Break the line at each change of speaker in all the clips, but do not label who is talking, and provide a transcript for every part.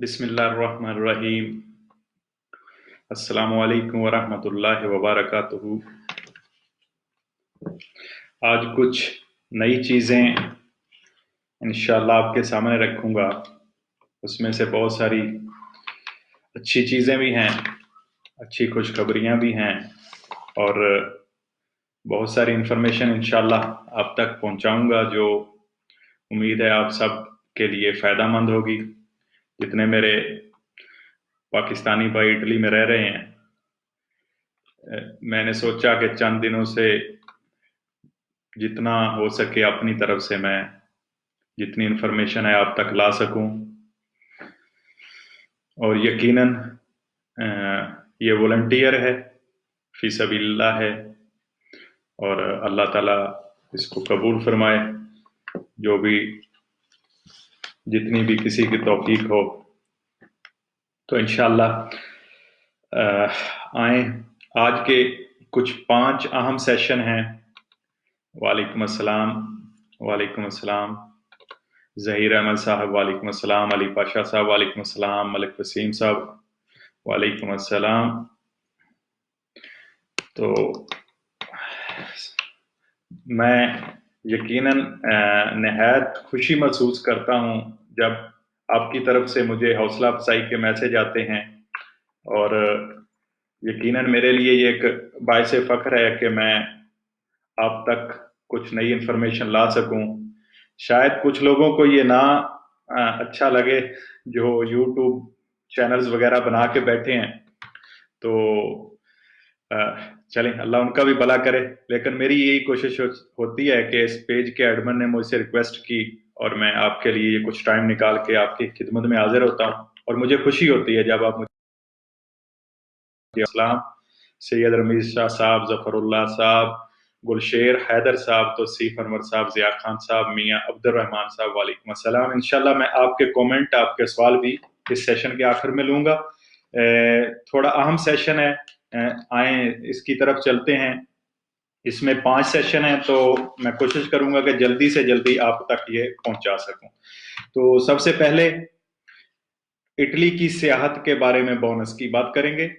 बिस्मिल्लाहिर्रहमानिर्रहीम। अस्सलामु अलैकुम वरहमतुल्लाहि वबरकातुहू। आज कुछ नई चीज़ें इंशाअल्लाह आपके सामने रखूँगा। उसमें से बहुत सारी अच्छी चीज़ें भी हैं, अच्छी खुशखबरियाँ भी हैं और बहुत सारी इन्फॉर्मेशन इंशाअल्लाह आप तक पहुँचाऊँगा जो उम्मीद है आप सब के लिए फ़ायदेमंद होगी। जितने मेरे पाकिस्तानी भाई इटली में रह रहे हैं, मैंने सोचा कि चंद दिनों से जितना हो सके अपनी तरफ से मैं जितनी इन्फॉर्मेशन है आप तक ला सकूं। और यकीनन ये वॉलंटियर है, फी सबीलिल्लाह है और अल्लाह ताला इसको कबूल फरमाए। जो भी जितनी भी किसी की तौफीक हो तो इंशाअल्लाह आए। आज के कुछ 5 अहम सेशन हैं। वालेकुम अस्सलाम, वालेकुम अस्सलाम ज़हीर अहमद साहब, वालेकुम अस्सलाम अली पाशा साहब, वालेकुम अस्सलाम मलिक वसीम साहब, वालेकुम अस्सलाम। तो मैं यकीनन नहायत खुशी महसूस करता हूँ जब आपकी तरफ से मुझे हौसला अफजाई के मैसेज आते हैं और यकीनन मेरे लिए ये एक बाइस फ़ख्र है कि मैं आप तक कुछ नई इन्फॉर्मेशन ला सकूं। शायद कुछ लोगों को ये ना अच्छा लगे जो यूट्यूब चैनल्स वगैरह बना के बैठे हैं, तो चलें अल्लाह उनका भी भला करे। लेकिन मेरी यही कोशिश होती है कि इस पेज के एडमिन ने मुझसे रिक्वेस्ट की और मैं आपके लिए ये कुछ टाइम निकाल के आपकी खिदमत में हाजिर होता हूँ और मुझे खुशी होती है जब आप मुझे अस्सलाम सैयद रमीज शाह साहब, जफरुल्लाह साहब, गुलशेर हैदर साहब, तौसीफ अनवर साहब, ज़िया खान साहब, मियाँ अब्दुर्रहमान साहब, वालेकुम अस्सलाम। इंशाल्लाह मैं आपके कमेंट, आपके सवाल भी इस सेशन के आखिर में लूँगा। थोड़ा अहम सेशन है, आए इसकी तरफ चलते हैं। इसमें 5 सेशन हैं तो मैं कोशिश करूँगा कि जल्दी से जल्दी आप तक ये पहुँचा सकूँ। तो सबसे पहले इटली की सियाहत के बारे में बोनस की बात करेंगे।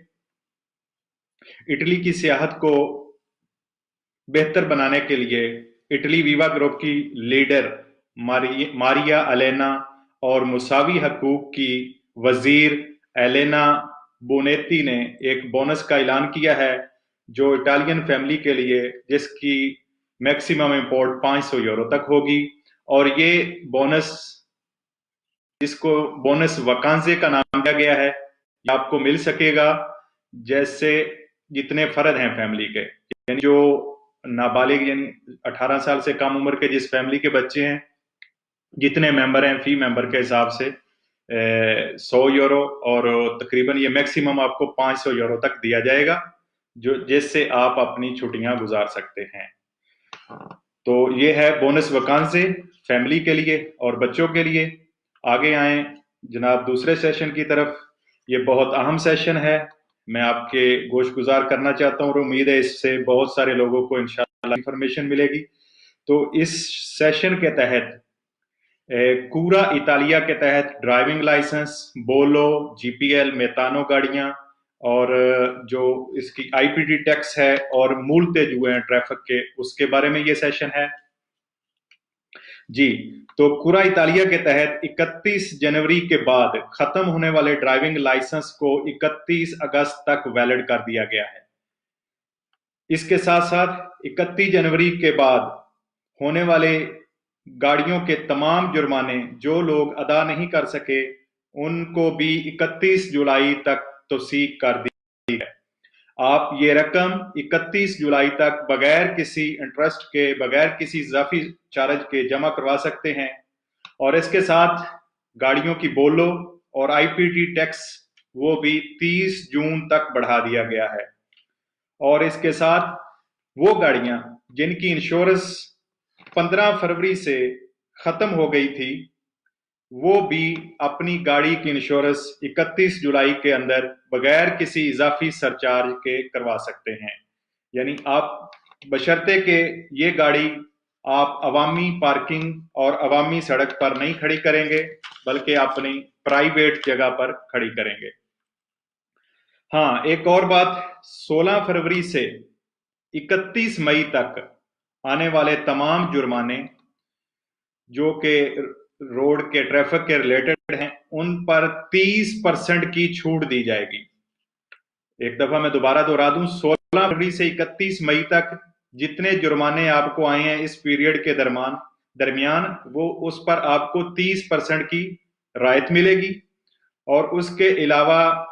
इटली की सियाहत को बेहतर बनाने के लिए इटली वीवा ग्रुप की लीडर मारिया एलेना और मुसावी हकूक की वजीर एलेना बोनेती ने एक बोनस का ऐलान किया है जो इटालियन फैमिली के लिए जिसकी मैक्सिमम इंपोर्ट 500 यूरो तक होगी। और ये बोनस, जिसको बोनस वकांजे का नाम दिया गया है, ये आपको मिल सकेगा जैसे जितने फर्द हैं फैमिली के, यानी जो नाबालिग यानी 18 साल से कम उम्र के जिस फैमिली के बच्चे हैं, जितने मेंबर हैं फी मेंबर के हिसाब से 100 यूरो और तकरीबन ये मैक्सिमम आपको 500 यूरो तक दिया जाएगा जो जिससे आप अपनी छुट्टियां गुजार सकते हैं। तो ये है बोनस वकांसे फैमिली के लिए और बच्चों के लिए। आगे आए जनाब दूसरे सेशन की तरफ। ये बहुत अहम सेशन है, मैं आपके गोश गुजार करना चाहता हूँ और उम्मीद है इससे बहुत सारे लोगों को इंशाल्लाह इंफॉर्मेशन मिलेगी। तो इस सेशन के तहत कूरा इतालिया के तहत ड्राइविंग लाइसेंस, बोलो, जीपीएल, मेतानो गाड़ियां और जो इसकी आईपीडी टैक्स है और मूलते जो हैं ट्रैफिक के, उसके बारे में ये सेशन है जी। तो कूरा इतालिया के तहत 31 जनवरी के बाद खत्म होने वाले ड्राइविंग लाइसेंस को 31 अगस्त तक वैलिड कर दिया गया है। इसके साथ साथ 31 जनवरी के बाद होने वाले गाड़ियों के तमाम जुर्माने जो लोग अदा नहीं कर सके उनको भी 31 जुलाई तक तौसीक कर दी है। आप ये रकम 31 जुलाई तक बगैर किसी इंटरेस्ट के, बगैर किसी इजाफी चार्ज के जमा करवा सकते हैं। और इसके साथ गाड़ियों की बोलो और आईपीटी टैक्स वो भी 30 जून तक बढ़ा दिया गया है। और इसके साथ वो गाड़ियां जिनकी इंश्योरेंस 15 फरवरी से खत्म हो गई थी वो भी अपनी गाड़ी की इंश्योरेंस 31 जुलाई के अंदर बगैर किसी इजाफी सरचार्ज के करवा सकते हैं। यानी आप बशर्ते के ये गाड़ी आप अवामी पार्किंग और अवामी सड़क पर नहीं खड़ी करेंगे, बल्कि अपनी प्राइवेट जगह पर खड़ी करेंगे। हाँ, एक और बात, 16 फरवरी से 31 मई तक आने वाले तमाम जुर्माने जो कि रोड के ट्रैफिक के रिलेटेड हैं, उन पर 30% की छूट दी जाएगी। एक दफा मैं दोबारा दोहरा दूं, 16 फरवरी से 31 मई तक जितने जुर्माने आपको आए हैं इस पीरियड के दरमियान वो उस पर आपको 30% की राहत मिलेगी। और उसके अलावा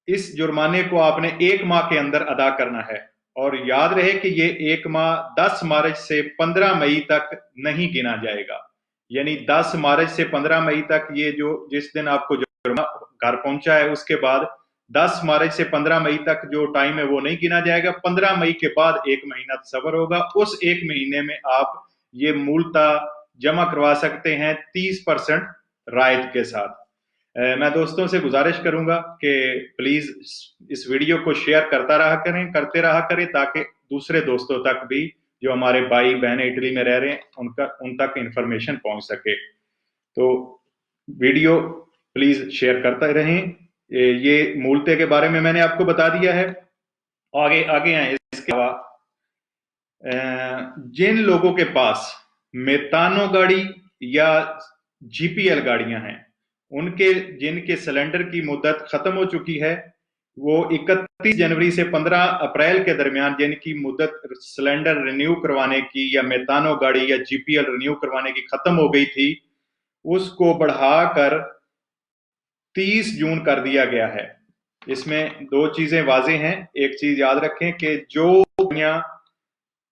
इस जुर्माने को आपने 1 माह के अंदर अदा करना है। और याद रहे कि ये 1 माह 10 मार्च से 15 मई तक नहीं गिना जाएगा। यानी 10 मार्च से 15 मई तक ये जो जिस दिन आपको जुर्माना घर पहुंचा है उसके बाद 10 मार्च से 15 मई तक जो टाइम है वो नहीं गिना जाएगा। 15 मई के बाद 1 महीना सबर होगा। उस 1 महीने में आप ये मूलतः जमा करवा सकते हैं 30% रायत के साथ। मैं दोस्तों से गुजारिश करूंगा कि प्लीज इस वीडियो को शेयर करते रहा करें, ताकि दूसरे दोस्तों तक भी जो हमारे भाई बहन इटली में रह रहे हैं उन तक इंफॉर्मेशन पहुंच सके। तो वीडियो प्लीज शेयर करते रहें। ये मूलते के बारे में मैंने आपको बता दिया है। आगे आगे आए। इसके अलावा जिन लोगों के पास मेतानो गाड़ी या जीपीएल गाड़ियां हैं, जिनके सिलेंडर की मुद्दत खत्म हो चुकी है, वो 31 जनवरी से 15 अप्रैल के दरमियान जिनकी मुद्दत सिलेंडर रिन्यू करवाने की या मेतानो गाड़ी या जीपीएल रिन्यू करवाने की खत्म हो गई थी, उसको बढ़ाकर 30 जून कर दिया गया है। इसमें 2 चीजें वाजे हैं। एक चीज याद रखें कि जो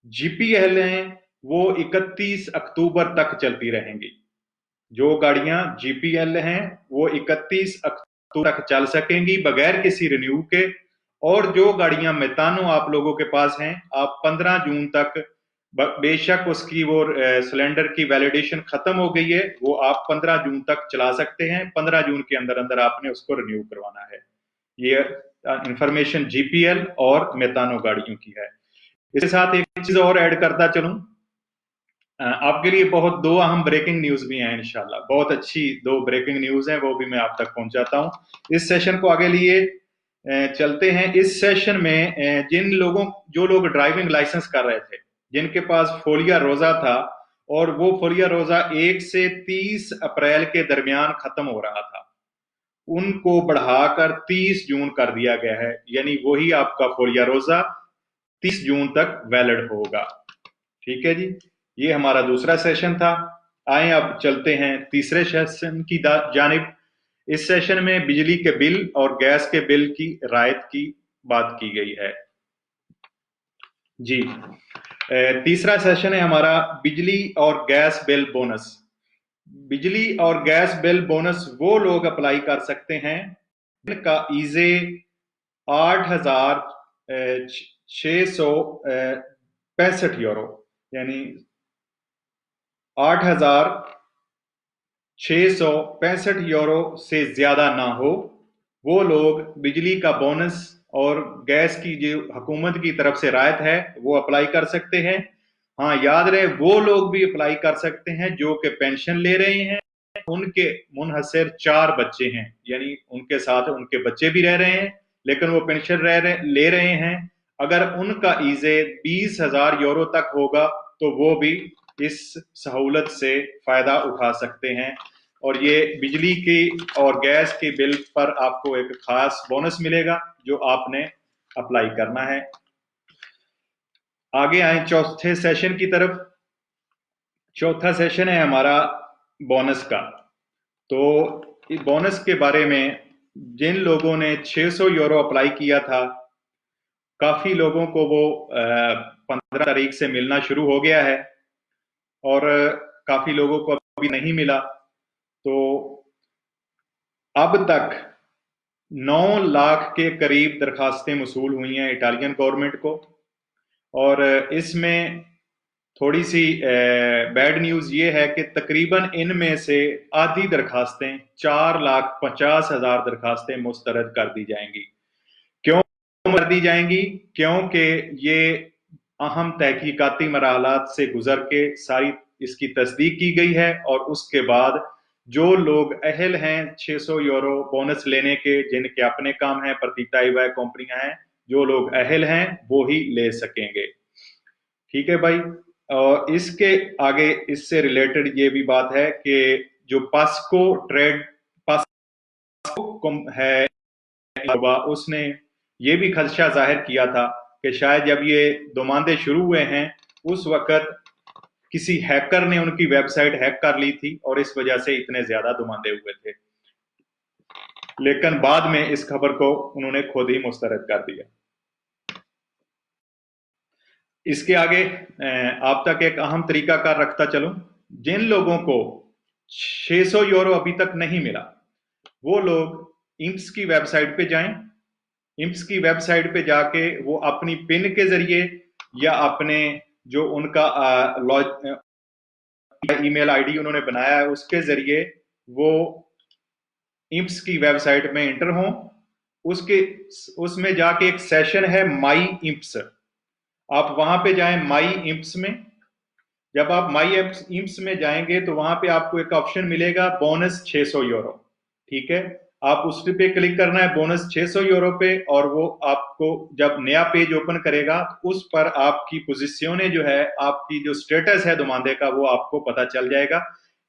जीपीएल हैं वो 31 अक्टूबर तक चलती रहेंगी। जो गाड़ियां जीपीएल हैं वो 31 अक्टूबर तक चल सकेंगी बगैर किसी रिन्यू के। और जो गाड़ियां मेतानो आप लोगों के पास हैं, आप 15 जून तक, बेशक उसकी वो सिलेंडर की वैलिडेशन खत्म हो गई है, वो आप 15 जून तक चला सकते हैं। 15 जून के अंदर अंदर आपने उसको रिन्यू करवाना है। ये इंफॉर्मेशन जीपीएल और मेतानो गाड़ियों की है। इसके साथ एक चीज और ऐड करता चलूं, आपके लिए 2 अहम ब्रेकिंग न्यूज भी हैं। इंशाल्लाह बहुत अच्छी 2 ब्रेकिंग न्यूज हैं, वो भी मैं आप तक पहुंचाता हूं। इस सेशन को आगे लिए चलते हैं। इस सेशन में जो लोग ड्राइविंग लाइसेंस कर रहे थे, जिनके पास फोलिया रोजा था और वो फोलिया रोजा 1 से 30 अप्रैल के दरमियान खत्म हो रहा था, उनको बढ़ाकर 30 जून कर दिया गया है। यानी वही आपका फोलिया रोजा 30 जून तक वैलिड होगा। ठीक है जी, ये हमारा दूसरा सेशन था। आए अब चलते हैं तीसरे सेशन की जानिब। इस सेशन में बिजली के बिल और गैस के बिल की रायत की बात की गई है। जी, तीसरा सेशन है हमारा बिजली और गैस बिल बोनस। बिजली और गैस बिल बोनस वो लोग अप्लाई कर सकते हैं जिनका ईजे 8,665 यूरो, यानी 8,665 यूरो से ज्यादा ना हो। वो लोग बिजली का बोनस और गैस की जो हुकूमत की तरफ से रायत है वो अप्लाई कर सकते हैं। हाँ, याद रहे वो लोग भी अप्लाई कर सकते हैं जो कि पेंशन ले रहे हैं, उनके मुनहसर 4 बच्चे हैं, यानी उनके साथ उनके बच्चे भी रह रहे हैं लेकिन वो पेंशन ले रहे हैं। अगर उनका ईजे 20,000 यूरो तक होगा तो वो भी इस सहूलत से फायदा उठा सकते हैं। और ये बिजली की और गैस के बिल पर आपको एक खास बोनस मिलेगा जो आपने अप्लाई करना है। आगे आए चौथे सेशन की तरफ। चौथा सेशन है हमारा बोनस का। तो इस बोनस के बारे में जिन लोगों ने 600 यूरो अप्लाई किया था, काफी लोगों को वो 15 तारीख से मिलना शुरू हो गया है और काफी लोगों को अभी नहीं मिला। तो अब तक 9 लाख के करीब दरखास्तें मसूल हुई हैं इटालियन गवर्नमेंट को। और इसमें थोड़ी सी बैड न्यूज ये है कि तकरीबन इनमें से आधी दरखास्तें 4,50,000 दरखास्तें मुस्तरद कर दी जाएंगी। क्यों कर दी जाएंगी? क्योंकि ये اہم تحقیقاتی مراحلات سے گزر کے ساری اس کی تصدیق کی گئی ہے، اور اس کے بعد جو لوگ اہل ہیں 600 یورو بونس لینے کے، جن کے اپنے کام ہیں، پرتیتا ایوا کمپنیاں ہیں، جو لوگ اہل ہیں وہی لے سکیں گے. ٹھیک ہے بھائی. اور اس کے آگے اس سے ریلیٹڈ یہ بھی بات ہے کہ جو پاسکو ہے اس نے یہ بھی خدشہ ظاہر کیا تھا کہ شاید جب یہ دوماندے شروع ہوئے ہیں اس وقت کسی ہیکر نے ان کی ویب سائٹ ہیک کر لی تھی اور اس وجہ سے اتنے زیادہ دوماندے ہوئے تھے، لیکن بعد میں اس خبر کو انہوں نے خود ہی مسترد کر دیا. اس کے آگے آپ تک ایک اہم طریقہ کار رکھتا چلوں. جن لوگوں کو 600 یورو ابھی تک نہیں ملا وہ لوگ امپس کی ویب سائٹ پہ جائیں. امپس کی ویب سائٹ پہ جا کے وہ اپنی پن کے ذریعے یا اپنے جو ان کا ای میل آئی ڈی انہوں نے بنایا ہے اس کے ذریعے وہ امپس کی ویب سائٹ میں انٹر ہوں. اس میں جا کے ایک سیشن ہے مائی امپس، آپ وہاں پہ جائیں مائی امپس میں. جب آپ مائی امپس میں جائیں گے تو وہاں پہ آپ کو ایک آپشن ملے گا بونس 600 یورو. ٹھیک ہے، آپ اس پہ کلک کرنا ہے بونس 600 یورو پہ، اور وہ آپ کو جب نیا پیج اوپن کرے گا اس پر آپ کی پوزیشنیں جو ہے، آپ کی جو سٹیٹس ہے دوماندے کا، وہ آپ کو پتا چل جائے گا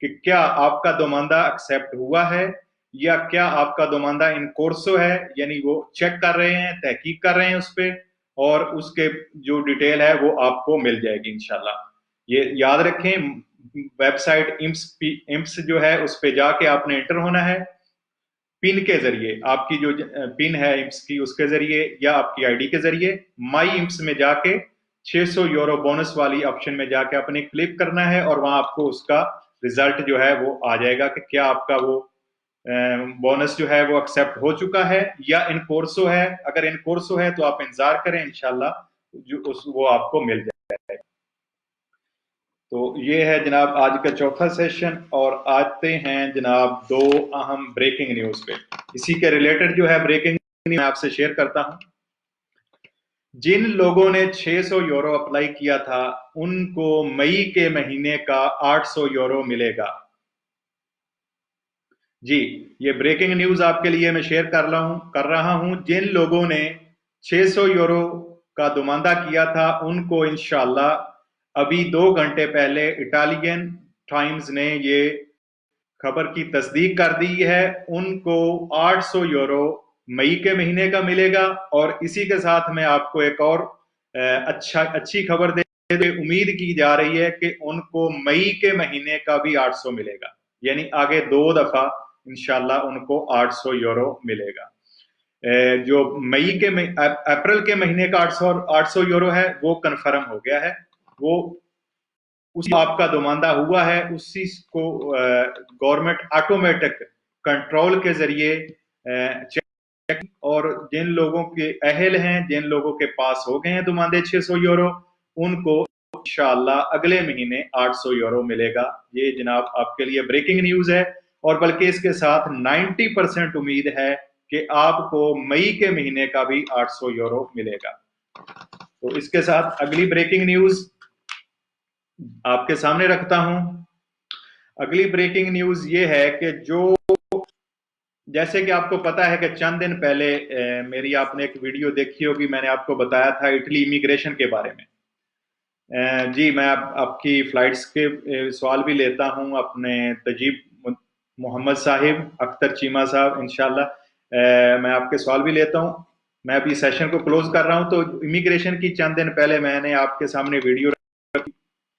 کہ کیا آپ کا دوماندہ ایکسیپٹ ہوا ہے یا کیا آپ کا دوماندہ ان کورسو ہے، یعنی وہ چیک کر رہے ہیں، تحقیق کر رہے ہیں اس پہ، اور اس کے جو ڈیٹیل ہے وہ آپ کو مل جائے گی انشاءاللہ. یہ یاد رکھیں، ویب سائٹ امپس جو ہے اس پہ جا کے آپ نے انٹر ہونا ہے پن کے ذریعے، آپ کی جو پن ہے امپس کی اس کے ذریعے یا آپ کی آئی ڈی کے ذریعے. مائی امپس میں جا کے 600 یورو بونس والی آپشن میں جا کے آپ نے کلک کرنا ہے، اور وہاں آپ کو اس کا ریزلٹ جو ہے وہ آ جائے گا کہ کیا آپ کا وہ بونس جو ہے وہ ایکسیپٹ ہو چکا ہے یا ان کورسو ہے. اگر ان کورسو ہے تو آپ انتظار کریں، انشاءاللہ وہ آپ کو مل جائے گا. تو یہ ہے جناب آج کا چوتھا سیشن، اور آتے ہیں جناب دو اہم بریکنگ نیوز پہ. اسی کے ریلیٹڈ جو ہے بریکنگ نیوز میں آپ سے شیئر کرتا ہوں. جن لوگوں نے 600 یورو اپلائی کیا تھا ان کو مئی کے مہینے کا 800 یورو ملے گا. جی، یہ بریکنگ نیوز آپ کے لیے میں شیئر کر رہا ہوں. جن لوگوں نے 600 یورو کا دوماندہ کیا تھا ان کو انشاءاللہ ابھی 2 گھنٹے پہلے اٹالین ٹائمز نے یہ خبر کی تصدیق کر دی ہے. ان کو 800 یورو مئی کے مہینے کا ملے گا، اور اسی کے ساتھ میں آپ کو ایک اور اچھی خبر دے امید کی جا رہی ہے کہ ان کو مئی کے مہینے کا بھی 800 ملے گا، یعنی آگے 2 دفعہ انشاءاللہ ان کو 800 یورو ملے گا. جو اپریل کے مہینے کا 800 یورو ہے وہ کنفرم ہو گیا ہے، وہ آپ کا دوماندہ ہوا ہے، اسی کو گورنمنٹ آٹومیٹک کنٹرول کے ذریعے چیک. اور جن لوگوں کے اہل ہیں، جن لوگوں کے پاس ہو گئے ہیں دوماندے 600 یورو، ان کو انشاءاللہ اگلے مہینے 800 یورو ملے گا. یہ جناب آپ کے لیے بریکنگ نیوز ہے، اور بلکہ اس کے ساتھ 90% امید ہے کہ آپ کو مئی کے مہینے کا بھی 800 یورو ملے گا. تو اس کے ساتھ اگلی بریکنگ نیوز آپ کے سامنے رکھتا ہوں. اگلی بریکنگ نیوز یہ ہے کہ جیسے کہ آپ کو پتا ہے کہ چند دن پہلے میری آپ نے ایک ویڈیو دیکھی ہوگی، میں نے آپ کو بتایا تھا اٹلی امیگریشن کے بارے میں. جی، میں آپ کی فلائٹس کے سوال بھی لیتا ہوں، اپنے تجیب محمد صاحب، اختر چیمہ صاحب، انشاءاللہ میں آپ کے سوال بھی لیتا ہوں. میں ابھی سیشن کو کلوز کر رہا ہوں. تو امیگریشن کی چند دن پہلے میں نے آپ کے سامنے ویڈیو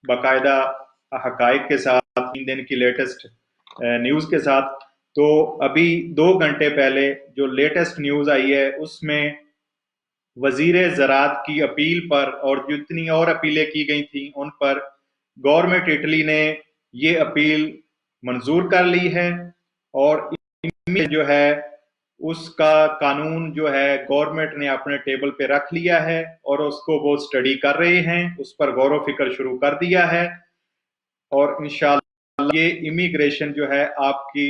باقاعدہ حقائق کے ساتھ 3 دن کی لیٹسٹ نیوز کے ساتھ. تو ابھی 2 گھنٹے پہلے جو لیٹسٹ نیوز آئی ہے اس میں وزیر زراعت کی اپیل پر، اور جتنی اور اپیلیں کی گئی تھیں ان پر، گورنمنٹ اٹلی نے یہ اپیل منظور کر لی ہے، اور جو ہے اس کا قانون جو ہے گورنمنٹ نے اپنے ٹیبل پہ رکھ لیا ہے، اور اس کو وہ سٹڈی کر رہے ہیں، اس پر غور و فکر شروع کر دیا ہے. اور انشاءاللہ یہ امیگریشن جو ہے آپ کی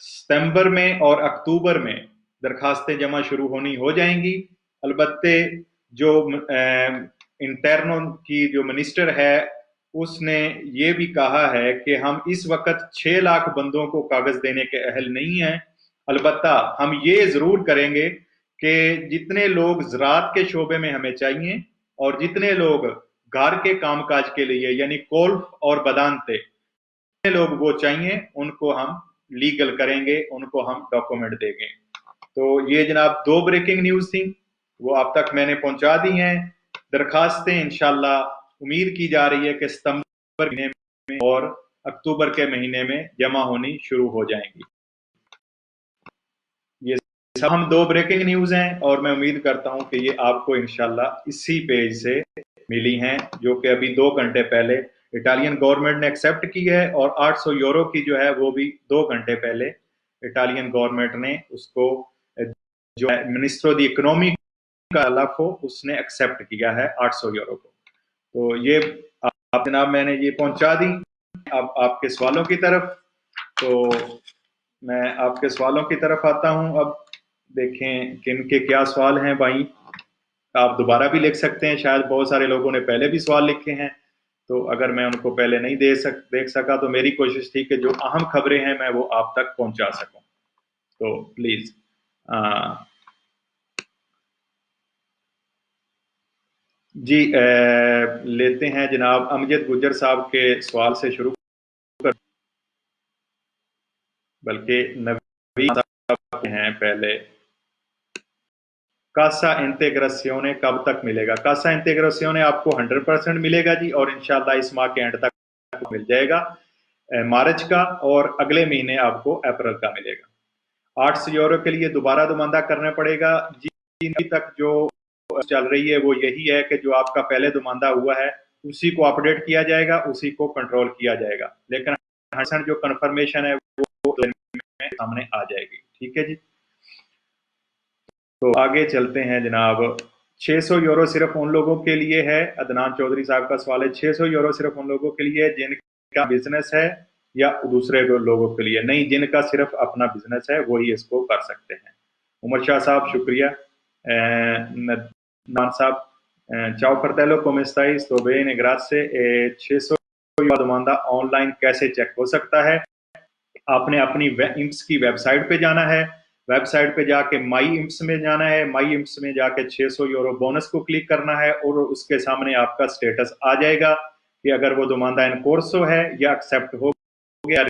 ستمبر میں اور اکتوبر میں درخواستیں جمع شروع ہو جائیں گی. البتہ جو इंटरनो की जो मिनिस्टर है उसने ये भी कहा है कि हम इस वक्त 6 लाख बंदों को कागज देने के अहल नहीं हैं, अलबत्ता हम ये जरूर करेंगे कि जितने लोग ज़राअत के शोबे में हमें चाहिए और जितने लोग घर के कामकाज के लिए यानी कोल्फ और बदानते जितने लोग वो चाहिए उनको हम लीगल करेंगे, उनको हम डॉक्यूमेंट देंगे। तो ये जनाब 2 ब्रेकिंग न्यूज थी, वो आप तक मैंने पहुंचा दी हैं। दरखास्तें इंशाल्लाह उम्मीद की जा रही है कि सितंबर महीने में और अक्टूबर के महीने में जमा होनी शुरू हो जाएंगी। ये सब हम 2 ब्रेकिंग न्यूज हैं और मैं उम्मीद करता हूं कि ये आपको इंशाल्लाह इसी पेज से मिली हैं, जो कि अभी 2 घंटे पहले इटालियन गवर्नमेंट ने एक्सेप्ट की है और 800 यूरो की जो है वो भी 2 घंटे पहले इटालियन गवर्नमेंट ने उसको जो है मिनिस्ट्रो दी इकोनॉमी का अलग हो उसने एक्सेप्ट किया है 800 यूरो को। तो ये आप जनाब मैंने ये पहुंचा दी। अब आपके सवालों की तरफ, तो मैं आपके सवालों की तरफ आता हूं। अब देखें किन के क्या सवाल हैं भाई, आप दोबारा भी लिख सकते हैं, शायद बहुत सारे लोगों ने पहले भी सवाल लिखे हैं, तो अगर मैं उनको पहले नहीं देख सका तो मेरी कोशिश थी कि जो अहम खबरें हैं मैं वो आप तक पहुंचा सकूं। तो प्लीज जी लेते हैं जनाब अमजद गुजर साहब के सवाल से शुरू कर, बल्कि नवी साहब के हैं पहले। कासा इंटेग्रेसियोने कब तक मिलेगा? कासा इंटेग्रेसियोने आपको 100% मिलेगा जी, और इंशाल्लाह इस माह के एंड तक मिल जाएगा मार्च का, और अगले महीने आपको अप्रैल का मिलेगा। 800 यूरो के लिए दोबारा दुमानदा करना पड़ेगा जी। तक जो चल रही है वो यही है कि जो आपका पहले दुमानदा हुआ है उसी को अपडेट किया जाएगा, उसी को कंट्रोल किया जाएगा, लेकिन 100% जो कंफर्मेशन है वो सामने आ जाएगी। ठीक है जी, तो आगे चलते हैं जनाब। 600 यूरो सिर्फ उन लोगों के लिए है, अदनान चौधरी साहब का सवाल है, 600 यूरो सिर्फ उन लोगों के लिए है जिनका बिजनेस है या दूसरे लोगों के लिए? नहीं, जिनका सिर्फ अपना बिजनेस है वही इसको कर सकते हैं। उमर शाह साहब शुक्रिया। नान साहब चाओ फ्रatello come stai? sto bene grazie। 600 दुमानदा ऑनलाइन कैसे चेक हो सकता है? आपने अपनी इम्स की वेबसाइट पे जाना है, वेबसाइट पे जाके माई इम्स में जाना है, माई इम्स में जाके 600 यूरो बोनस को क्लिक करना है और उसके सामने आपका स्टेटस आ जाएगा कि अगर वो दुमानदा इन कोर्सो है या एक्सेप्ट हो गया,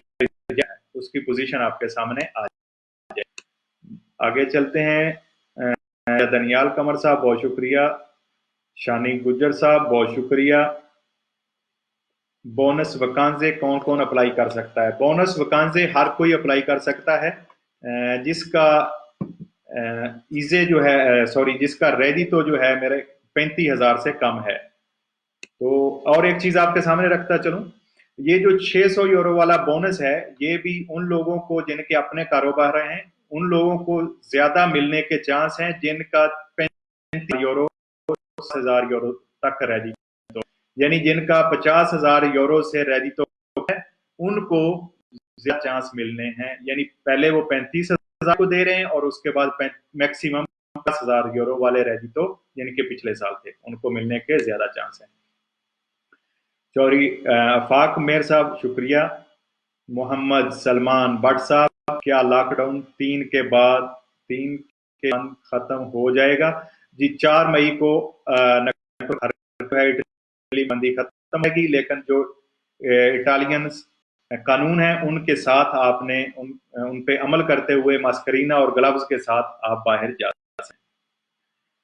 उसकी पोजीशन आपके सामने आ जाए। आगे चलते हैं। दनियाल कमर साहब बहुत शुक्रिया। शानी गुज्जर साहब बहुत शुक्रिया। बोनस वकांजे कौन कौन अप्लाई कर सकता है? बोनस वकांजे हर कोई अप्लाई कर सकता है जिसका ईजे जो है सॉरी जिसका रेडी तो जो है मेरे 35,000 से कम है। तो और एक चीज आपके सामने रखता चलूं, ये जो 600 यूरो वाला बोनस है ये भी उन लोगों को जिनके अपने कारोबार हैं उन लोगों को ज्यादा मिलने के चांस हैं जिनका 35 यूरो 10,000 यूरो तक रेडी, यानी जिनका 50,000 यूरो से रेडी तो है उनको ज्यादा चांस मिलने हैं, यानी पहले वो 35,000 को दे रहे हैं और उसके बाद मैक्सिमम 50,000 यूरो वाले रेडी तो जिनके पिछले साल थे उनको मिलने के ज्यादा चांस हैं। चौरी अफाक मेर साहब शुक्रिया। मोहम्मद सलमान भट्ट साहब क्या लॉकडाउन 3 के बाद खत्म हो जाएगा? जी 4 मई को बंदी खत्म होगी, लेकिन जो इटालियन कानून है उनके साथ आपने उन पे अमल करते हुए मास्करीना और ग्लव्स के साथ आप बाहर जा सकते हैं।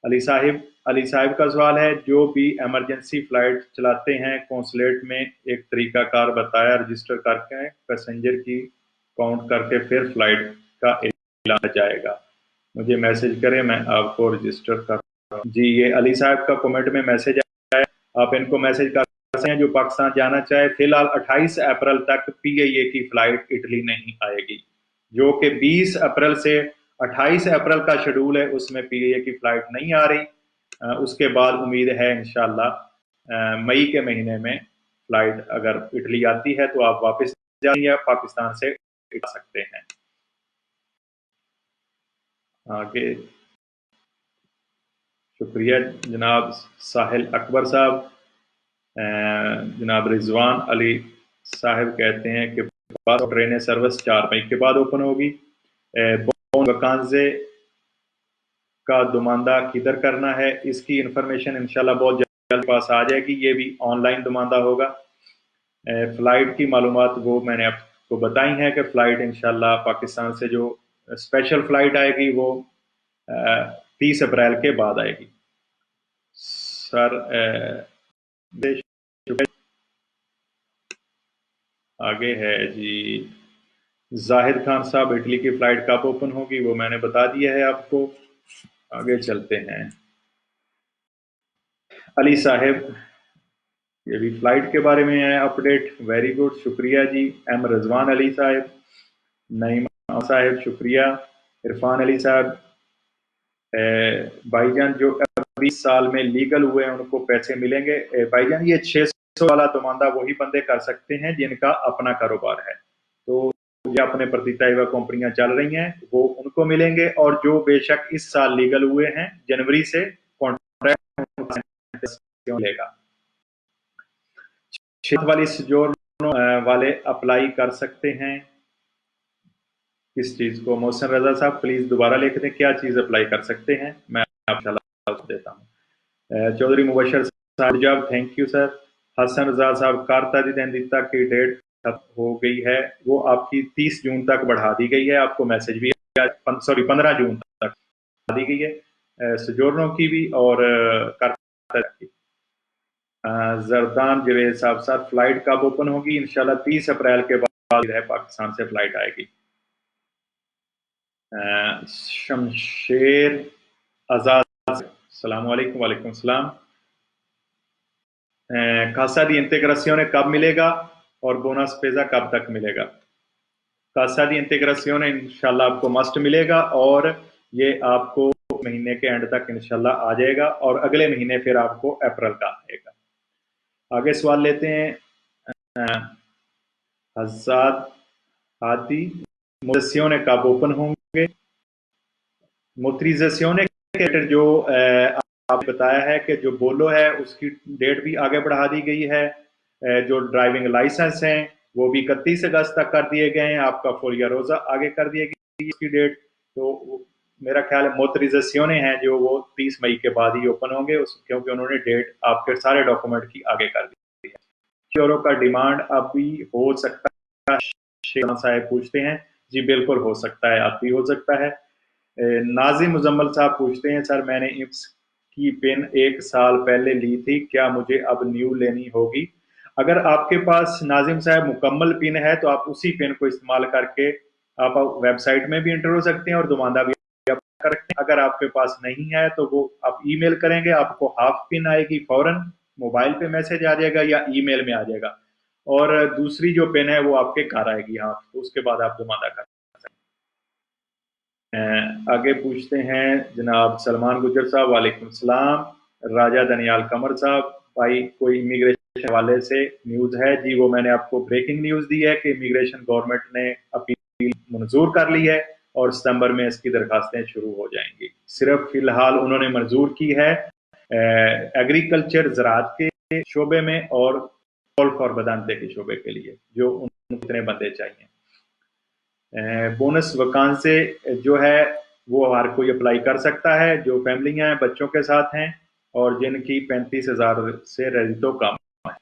अली साहिब का सवाल है, जो भी इमरजेंसी फ्लाइट चलाते हैं कौंसलेट में एक तरीकाकार बताया, रजिस्टर करके पैसेंजर की काउंट करके फिर फ्लाइट का ऐलान जाएगा, मुझे मैसेज करें मैं आपको रजिस्टर कर रहा हूँ। जी ये अली साहब का कमेंट में मैसेज आया, आप इनको मैसेज कर सकते हैं जो पाकिस्तान जाना चाहे। फिलहाल 28 अप्रैल तक PIA की फ्लाइट इटली नहीं आएगी, जो कि 20 अप्रैल से 28 अप्रैल का शेड्यूल है उसमें PIA की फ्लाइट नहीं आ रही। उसके बाद उम्मीद है इंशाल्लाह मई के महीने में फ्लाइट अगर इटली आती है तो आप वापस जाइए या पाकिस्तान से आ सकते हैं। आगे शुक्रिया जनाब साहिल अकबर साहब। जनाब रिजवान अली साहब कहते हैं कि ट्रेन सर्विस 4 मई के बाद ओपन होगी। वकांजे का दुमानदा किधर करना है, इसकी इंफॉर्मेशन इंशाल्लाह बहुत जल्द पास आ जाएगी। ये भी ऑनलाइन दुमानदा होगा। फ़्लाइट की मालूमात वो मैंने आपको बताई हैं कि फ़्लाइट इंशाल्लाह पाकिस्तान से जो स्पेशल फ़्लाइट आएगी वो 30 अप्रैल के बाद आएगी। सर आगे है जी जाहिद खान साहब, इटली की फ़्लाइट कब ओपन होगी वो मैंने बता दिया है आपको। आगे चलते हैं। अली साहब, ये भी फ्लाइट के बारे में है अपडेट। वेरी गुड, शुक्रिया जी। एम रजवान अली साहब, नईम साहब शुक्रिया। इरफान अली साहब, भाईजान जो 20 साल में लीगल हुए हैं उनको पैसे मिलेंगे? भाईजान ये 600 वाला दुमानदा वही बंदे कर सकते हैं जिनका अपना कारोबार है। तो जो अपने प्रतिताइवा कंपनियां चल रही हैं वो उनको मिलेंगे, और जो बेशक इस साल लीगल हुए हैं जनवरी से कॉन्ट्रैक्ट लेगा। क्षेत्र वाली जोर वाले अप्लाई कर सकते हैं किस चीज को? मोहसिन रजा साहब प्लीज दोबारा लिख दें, क्या चीज अप्लाई कर सकते हैं, मैं आपको देता हूँ। चौधरी मुबशर साहब, thank you sir. Hasan Raza साहब, कारतादी दंदिता की डेट हो गई है, वो आपकी 30 जून तक बढ़ा दी गई है। आपको मैसेज भी 15 जून तक बढ़ा दी गई है, सजोरनों की भी और कारतादी की। जरदान जवेद साहब, सर फ्लाइट कब ओपन होगी? इंशाल्लाह 30 अप्रैल के बाद है पाकिस्तान से फ्लाइट आएगी। शमशेर आजाद, अस्सलाम वालेकुम। वालेकुम सलाम। casa di integrazione कब मिलेगा और बोनस पेजा कब तक मिलेगा? casa di integrazione इंशाल्लाह आपको मस्ट मिलेगा, और ये आपको महीने के एंड तक इंशाल्लाह आ जाएगा, और अगले महीने फिर आपको अप्रैल का आएगा। आगे सवाल लेते हैं। हजाद हाथी, मोटरिज़ाzione कब ओपन होंगे? मोटरिज़ाzione के जो आपने बताया है कि जो बोलो है उसकी डेट भी आगे बढ़ा दी गई है। जो ड्राइविंग लाइसेंस हैं वो भी 31 अगस्त तक कर दिए गए हैं। आपका फोलिया रोजा आगे कर दिए गई इसकी डेट। तो मेरा ख्याल है मोटरिज़ाzione है जो वो 30 मई के बाद ही ओपन होंगे, क्योंकि उन्होंने डेट आपके सारे डॉक्यूमेंट की आगे कर दी है। श्योरों का डिमांड अब भी हो सकता है, शेख साहब पूछते हैं। जी बिल्कुल हो सकता है, अब भी हो सकता है। नाजिम मुजम्मल साहब पूछते हैं, सर मैंने इप्स की पेन 1 साल पहले ली थी, क्या मुझे अब न्यू लेनी होगी? अगर आपके पास नाजिम साहब मुकम्मल पिन है तो आप उसी पिन को इस्तेमाल करके आप वेबसाइट में भी एंटर हो सकते हैं और दुमानदा भी कर सकते हैं। अगर आपके पास नहीं है तो वो आप ईमेल करेंगे, आपको हाफ पिन आएगी, फौरन मोबाइल पे मैसेज आ जाएगा या ईमेल में आ जाएगा, और दूसरी जो पिन है वो आपके घर आएगी हाफ, तो उसके बाद आप दुमानदा कर सकते हैं। आगे पूछते हैं जनाब सलमान गुजर साहब, वालेकुम सलाम। राजा दनियाल कमर साहब, भाई कोई इमिग्रेशन हवाले से न्यूज़ है? जी वो मैंने आपको ब्रेकिंग न्यूज़ दी है कि इमिग्रेशन गवर्नमेंट ने अपील मंजूर कर ली है और सितंबर में इसकी दरखास्तें शुरू हो जाएंगी। सिर्फ फिलहाल उन्होंने मंजूर की है एग्रीकल्चर ज़राअत के शोबे में और गोल्फ और बदानते के शोबे के लिए, जो उनको इतने बंदे चाहिए। बोनस वकांसे जो है वो हर कोई अप्लाई कर सकता है, जो फैमिलियां हैं बच्चों के साथ हैं और जिनकी 35,000 से रेजितो कम है।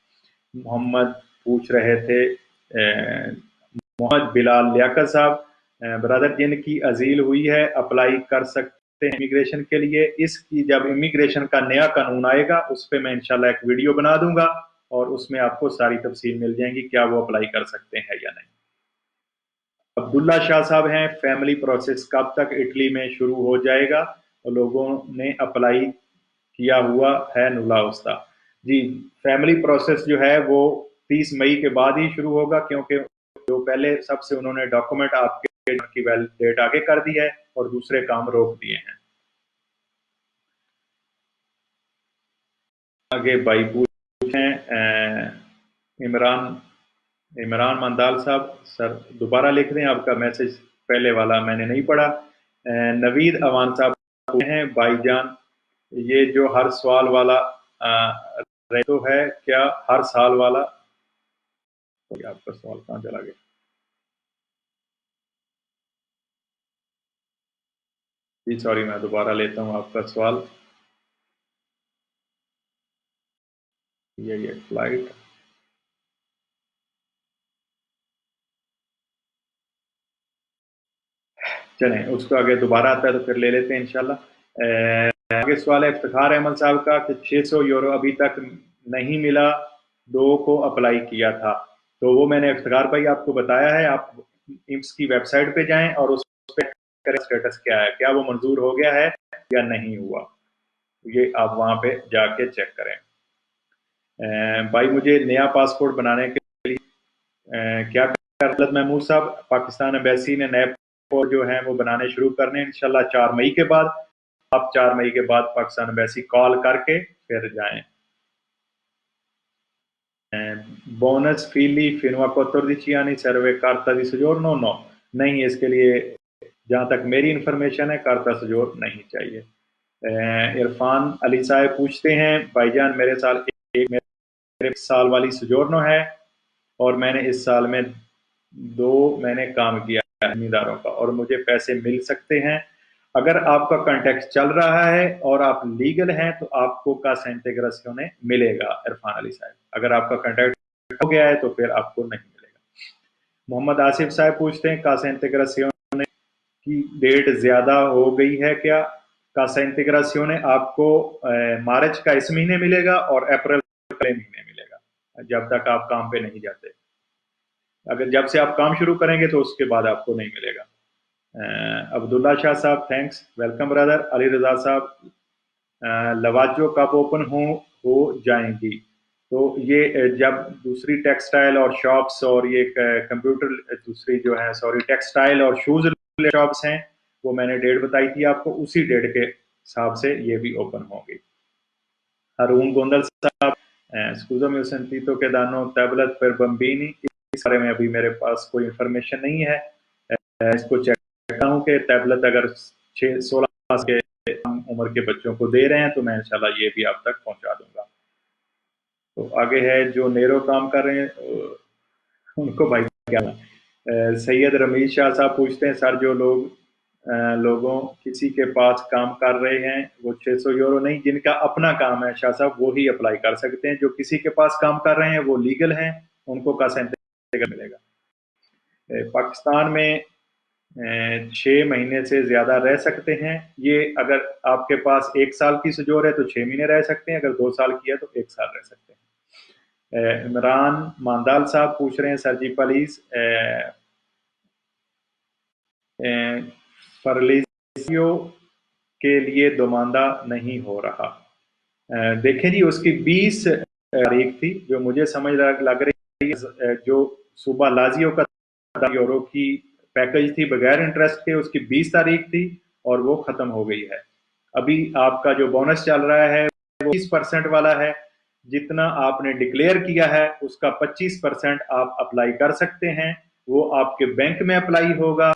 मोहम्मद पूछ रहे थे, मोहम्मद बिलाल लियाकत साहब, ब्रदर जिनकी अजील हुई है अप्लाई कर सकते हैं इमिग्रेशन के लिए? इसकी जब इमिग्रेशन का नया कानून आएगा उस पर मैं इंशाल्लाह एक वीडियो बना दूंगा और उसमें आपको सारी तफसील मिल जाएंगी क्या वो अप्लाई कर सकते हैं या नहीं। अब्दुल्ला शाह साहब हैं, फैमिली प्रोसेस कब तक इटली में शुरू हो जाएगा और लोगों ने अप्लाई किया हुआ है नुला उस्ता? जी फैमिली प्रोसेस जो है वो 30 मई के बाद ही शुरू होगा, क्योंकि जो पहले सबसे उन्होंने डॉक्यूमेंट आपके की डेट आगे कर दी है और दूसरे काम रोक दिए हैं। आगे भाई पूछें इमरान इमरान मंदाल साहब, सर दोबारा लिख दें, आपका मैसेज पहले वाला मैंने नहीं पढ़ा। नवीद अवान साहब हैं, भाईजान یہ جو ہر سوال والا تو ہے کیا ہر سال والا؟ آپ کا سوال کہاں چلا گیا؟ جی سوری، میں دوبارہ لیتا ہوں آپ کا سوال. یہ فلائٹ چلیں اس کو آگے دوبارہ آتا ہے تو پھر لے لیتے ہیں انشاءاللہ. آگے سوال ہے افتخار احمد صاحب کا کہ 600 یورو ابھی تک نہیں ملا، دو کو اپلائی کیا تھا. تو وہ میں نے افتخار بھائی آپ کو بتایا ہے، آپ ایمس کی ویب سائٹ پہ جائیں اور اس پہ اسٹیٹس کیا ہے، کیا وہ منظور ہو گیا ہے یا نہیں ہوا، یہ آپ وہاں پہ جا کے چیک کریں. بھائی مجھے نیا پاسپورٹ بنانے کے لیے کیا کرد محمود صاحب، پاکستان ایمبیسی نے نئے پاسپورٹ جو ہیں وہ بنانے شروع کرنے انشاءاللہ 4 مئی کے بعد. آپ 4 مئی کے بعد پاکستان ایمبیسی کال کر کے پھر جائیں. بونس فیلی فینوا 14 آنی سروے کارتا دی سجور نو نہیں، اس کے لیے جہاں تک میری انفارمیشن ہے کارتا سجور نہیں چاہیے. عرفان علی صاحب پوچھتے ہیں بھائی جان میرے سال والی سجورنو ہے اور میں نے اس سال میں 2 مہینے کام کیا ہے زمینداروں کا اور مجھے پیسے مل سکتے ہیں؟ اگر آپ کا کانٹیکٹ چل رہا ہے اور آپ لیگل ہیں تو آپ کو کاسا انٹیگراسیون ملے گا. عرفان علی صاحب اگر آپ کا کانٹیکٹ ہو گیا ہے تو پھر آپ کو نہیں ملے گا. محمد آصف صاحب پوچھتے ہیں کاسا انٹیگراسیون کی ڈیٹ زیادہ ہو گئی ہے کیا؟ کاسا انٹیگراسیون آپ کو مارچ کا اس مہینے ملے گا اور اپریل اگلے مہینے ملے گا جب تک آپ کام پہ نہیں جاتے. اگر جب سے آپ کام شروع کریں گے تو اس کے بعد آپ کو نہیں ملے گا. عبداللہ شاہ صاحب تھینکس، ویلکم برادر. علی رضا صاحب لواجو کب اوپن ہو جائیں گی؟ تو یہ جب دوسری ٹیکسٹائل اور شاپس اور یہ کمپیوٹر دوسری جو ہے ٹیکسٹائل اور شوز شاپس ہیں وہ میں نے ڈیٹ بتائی تھی آپ کو، اسی ڈیٹ کے حساب سے یہ بھی اوپن ہوں گی. ہارون گوندل صاحب اسکوزا میں سنتیتو کے دانوں ٹیبلٹ پر بمبینی، اس بارے میں ابھی میرے پاس کوئی انفارمیشن نہیں ہے. اس کو چیک کرتا ہوں کہ ٹیبلٹ اگر 16 کے عمر کے بچوں کو دے رہے ہیں تو میں انشاءاللہ یہ بھی آپ تک پہنچا دوں گا. تو آگے ہے جو نیرو کام کر رہے ہیں ان کو بھائی کیا سید رمیز شاہ صاحب پوچھتے ہیں سر جو لوگوں کسی کے پاس کام کر رہے ہیں وہ 600 یورو نہیں، جن کا اپنا کام ہے شاہ صاحب وہی اپلائی کر سکتے ہیں. جو کسی کے پاس کام کر رہے ہیں وہ لیگل ہیں، ان کو کا سینٹر ملے گا. پاکستان میں 6 مہینے سے زیادہ رہ سکتے ہیں. یہ اگر آپ کے پاس 1 سال کی سجور ہے تو 6 مہینے رہ سکتے ہیں، اگر 2 سال کی ہے تو 1 سال رہ سکتے ہیں. عمران ماندال صاحب پوچھ رہے ہیں سر جی پلیز فرلیزیو کے لیے دوماندہ نہیں ہو رہا. دیکھیں جی اس کی 20 تاریخ تھی جو مجھے سمجھ لگ رہی ہے، جو صوبہ لازیو کا یورو کی پیکج تھی بغیر انٹرسٹ کے، اس کی 20 تاریخ تھی اور وہ ختم ہو گئی ہے. ابھی آپ کا جو بونس چل رہا ہے وہ 20% والا ہے. جتنا آپ نے ڈکلیئر کیا ہے اس کا 25% آپ اپلائی کر سکتے ہیں. وہ آپ کے بینک میں اپلائی ہوگا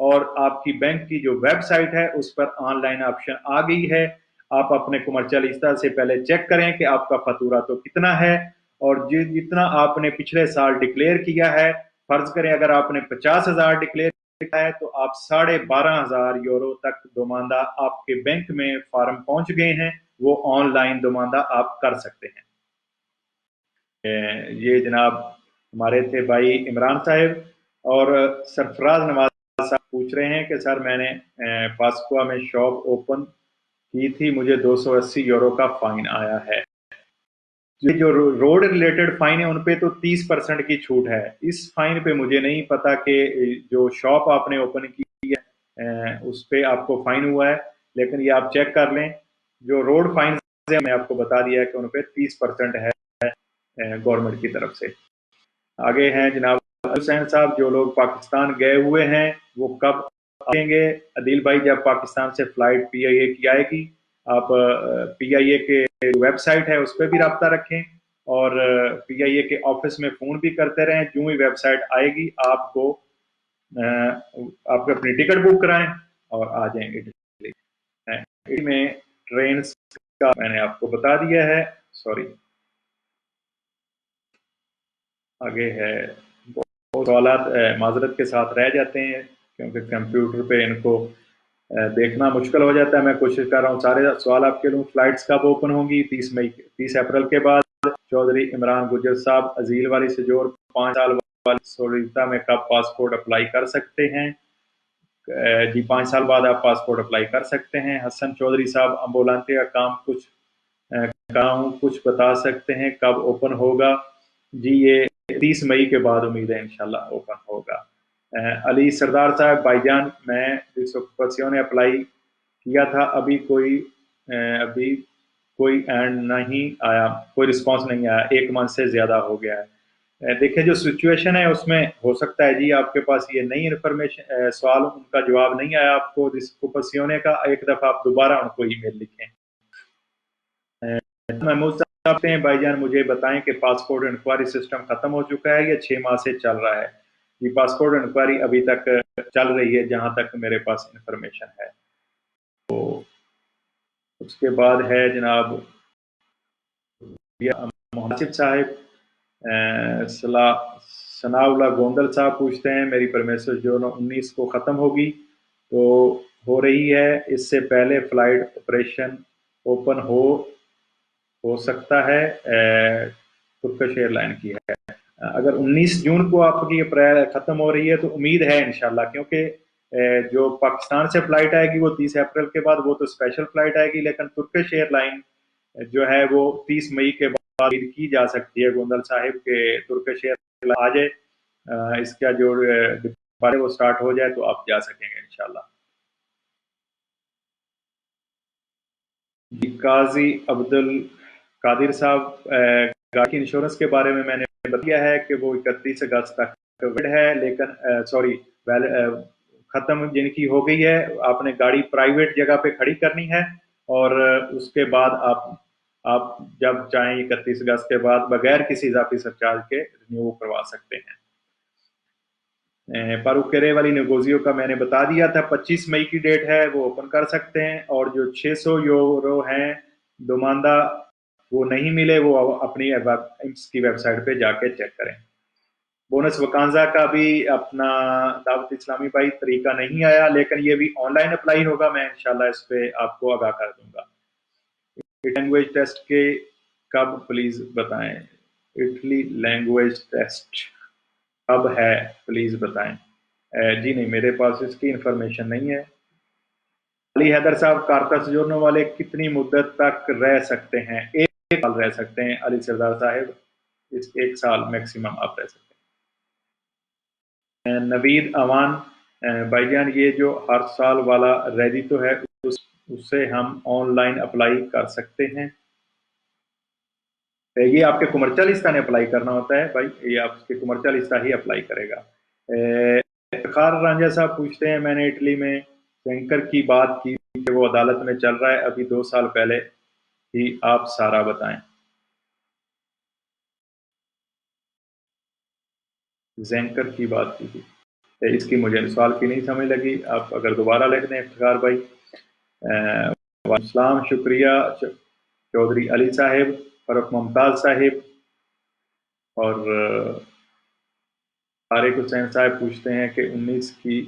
اور آپ کی بینک کی جو ویب سائٹ ہے اس پر آن لائن آپشن آ گئی ہے. آپ اپنے کمرشل استاد سے پہلے چیک کریں کہ آپ کا فاتورہ تو کتنا ہے اور جتنا آپ نے پچھلے سال ڈکلیئر کیا ہے. فرض کریں اگر آپ نے 50,000 ڈکلیئر کیا ہے تو آپ 12,500 یورو تک دوماندہ آپ کے بینک میں فارم پہنچ گئے ہیں، وہ آن لائن دوماندہ آپ کر سکتے ہیں. یہ جناب ہمارے تھے بھائی عمران صاحب. اور سرفراز نواز صاحب پوچھ رہے ہیں کہ سر میں نے پاسکوا میں شاپ اوپن کی تھی، مجھے 280 یورو کا فائن آیا ہے. یہ جو روڈ ریلیٹڈ فائن ہے ان پہ تو 30% کی چھوٹ ہے. اس فائن پہ مجھے نہیں پتا کہ جو شاپ آپ نے اوپن کی ہے اس پہ آپ کو فائن ہوا ہے، لیکن یہ آپ چیک کر لیں. جو روڈ فائن میں آپ کو بتا دیا ہے کہ ان پہ 30% ہے گورنمنٹ کی طرف سے. آگے ہیں جناب حسین صاحب جو لوگ پاکستان گئے ہوئے ہیں وہ کب آئیں گے؟ عدیل بھائی جب پاکستان سے فلائٹ پی آئی اے کی آئے گی آپ پی آئی اے کے ویب سائٹ ہے اس پہ بھی رابطہ رکھیں اور پی آئی اے کے آفس میں فون بھی کرتے رہیں. جو ہی ویب سائٹ آئے گی آپ کو اپنی ٹکٹ بک کرائیں اور آ جائیں. اٹلی میں ٹرین का मैंने आपको बता दिया है। सॉरी, आगे है, बहुत सवालात माजरत के साथ रह जाते हैं क्योंकि कंप्यूटर पे इनको देखना मुश्किल हो जाता है। मैं कोशिश कर रहा हूँ सारे सवाल आपके लूँ। फ्लाइट्स कब ओपन होंगी? 30 अप्रैल के बाद। चौधरी इमरान गुजर साहब अजील वाली से जोड़ 5 साल वाली सोलिता में कब पासपोर्ट अप्लाई कर सकते हैं? जी 5 साल बाद आप पासपोर्ट अप्लाई कर सकते हैं। हसन चौधरी साहब अम्बुलांते का काम कुछ बता सकते हैं कब ओपन होगा? जी ये 30 मई के बाद उम्मीद है इंशाल्लाह ओपन होगा। अली सरदार साहब भाईजान, मैं जिस ने अप्लाई किया था अभी कोई एंड नहीं आया, कोई रिस्पांस नहीं आया, 1 मंथ से ज्यादा हो गया है। देखिए जो सिचुएशन है उसमें हो सकता है जी आपके पास ये नई इन्फॉर्मेशन, सवाल उनका जवाब नहीं आया आपको जिसको पसीने का, एक दफा आप दोबारा उनको ईमेल लिखें। महमूद साहब हैं भाईजान, मुझे बताएं कि पासपोर्ट इंक्वायरी सिस्टम खत्म हो चुका है या 6 माह से चल रहा है? ये पासपोर्ट इंक्वायरी अभी तक चल रही है जहां तक मेरे पास इंफॉर्मेशन है। तो उसके बाद है जनाब मुहासिब साहब, सनाउल्ला गोंदल साहब पूछते हैं मेरी परमेश्वर जो 19 को ख़त्म होगी तो हो रही है, इससे पहले फ्लाइट ऑपरेशन ओपन हो सकता है? तुर्किश एयरलाइन की है। अगर 19 जून को आपकी अप्रैल ख़त्म हो रही है तो उम्मीद है इंशाल्लाह, क्योंकि जो पाकिस्तान से फ्लाइट आएगी वो 30 अप्रैल के बाद, वो तो स्पेशल फ्लाइट आएगी, लेकिन तुर्किश एयरलाइन जो है वो 30 मई के बाद की जा सकती है गोंदल साहिब के तुर्किश एयरलाइन आ जाए, इसका जो वो स्टार्ट हो जाए तो आप जा सकेंगे इंशाल्लाह। काजी अब्दुल कादिर साहब, गाड़ी की इंश्योरेंस के बारे में मैंने बताया है कि वो 31 अगस्त तक कवर्ड है, लेकिन सॉरी खत्म जिनकी हो गई है, आपने गाड़ी प्राइवेट जगह पे खड़ी करनी है और उसके बाद आप जब चाहें 31 अगस्त के बाद बगैर किसी इजाफी सरचार्ज के रिन्यू करवा सकते हैं। पारुकेरे वाली नगोजियो का मैंने बता दिया था, 25 मई की डेट है, वो ओपन कर सकते हैं। और जो 600 यूरो हैं दोमांदा वो नहीं मिले, वो अपनी इम्स की वेबसाइट पे जाके चेक करें। बोनस वकांजा का भी अपना दावत इस्लामी भाई तरीका नहीं आया, लेकिन ये भी ऑनलाइन अप्लाई होगा, मैं इंशाल्लाह इस पे आपको आगाह कर दूंगा। लैंग्वेज टेस्ट के कब प्लीज बताएं? इटली लैंग्वेज टेस्ट कब है प्लीज बताएं? जी नहीं, मेरे पास इसकी इंफॉर्मेशन नहीं है। अली हैदर साहब, कारकस जोड़ने वाले कितनी मुद्दत तक रह सकते हैं? 1 साल रह सकते हैं अली सरदार साहब, इस 1 साल मैक्सिमम आप रह सकते हैं। नवीद अवान, भाईजान ये जो हर साल वाला रेडी तो है उससे हम ऑनलाइन अप्लाई कर सकते हैं? ये आपके कुमरचा लिस्टा ने अप्लाई करना होता है भाई, ये आपके कुमरचा लिस्टा ही अप्लाई करेगा। खार रांझा साहब पूछते हैं, मैंने इटली में टैंकर की बात की कि वो अदालत में चल रहा है अभी 2 साल पहले ही, आप सारा बताएं। जैंकर की बात की थी, इसकी मुझे सवाल की नहीं समझ लगी, आप अगर दोबारा लिख दें इफ्तिखार भाई। वालेकुम शुक्रिया चौधरी अली साहिब, फरुख मुमताज साहिब। और तारिक हुसैन साहब पूछते हैं कि 19 की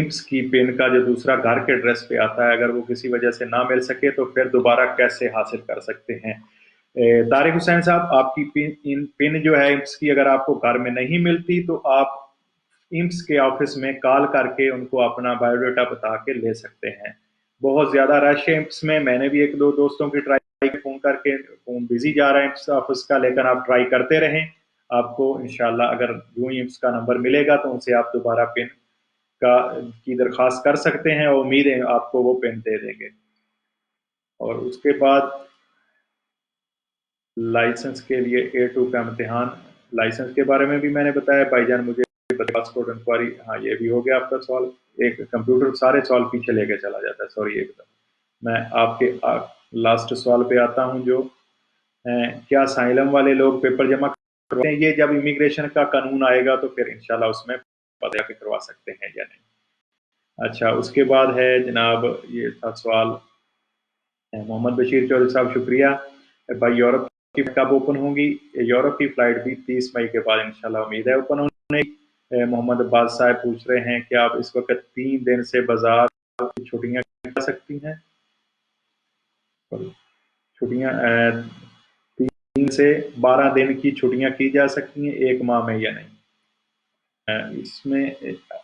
इम्स की पिन का जो दूसरा घर के एड्रेस पे आता है, अगर वो किसी वजह से ना मिल सके तो फिर दोबारा कैसे हासिल कर सकते हैं? तारिक हुसैन साहब, आपकी पिन जो है इम्स की, अगर आपको घर में नहीं मिलती तो आप इम्स के ऑफिस में कॉल करके उनको अपना बायोडाटा बता के ले सकते हैं। बहुत ज्यादा रश है इम्स में, मैंने भी 1-2 दोस्तों की ट्राई फोन करके, फोन बिजी जा रहा है इम्स ऑफिस का, लेकिन आप ट्राई करते रहें, आपको इंशाल्लाह अगर यूं ही इम्स का नंबर मिलेगा तो उनसे आप दोबारा पिन की दरख्वास्त कर सकते हैं और उम्मीद है आपको वो पिन दे देंगे। और उसके बाद लाइसेंस के लिए A2 का इम्तिहान, लाइसेंस के बारे में भी मैंने बताया भाईजान, मुझे पासपोर्ट इंक्वायरी, हाँ ये भी हो गया आपका सवाल। एक कंप्यूटर सारे सवाल पीछे लेके चला जाता है, सॉरी एकदम। मैं आपके लास्ट सवाल पे आता हूँ जो क्या साइलम वाले लोग पेपर जमा करते हैं? ये जब इमिग्रेशन का कानून आएगा तो फिर इंशाल्लाह उसमें पता करवा सकते हैं या नहीं। अच्छा, उसके बाद है जनाब, ये था सवाल मोहम्मद बशीर चौधरी साहब शुक्रिया भाई। यूरोप की कब ओपन होंगी? यूरोप की फ्लाइट भी 30 मई के बाद इंशाल्लाह उम्मीद है ओपन होने की। मोहम्मद अब्बास साहब पूछ रहे हैं कि आप इस वक्त 3 दिन से बाजार की छुट्टियां कर सकती हैं? छुट्टियां 3 से 12 दिन की छुट्टियां की जा सकती हैं एक माह में या नहीं? इसमें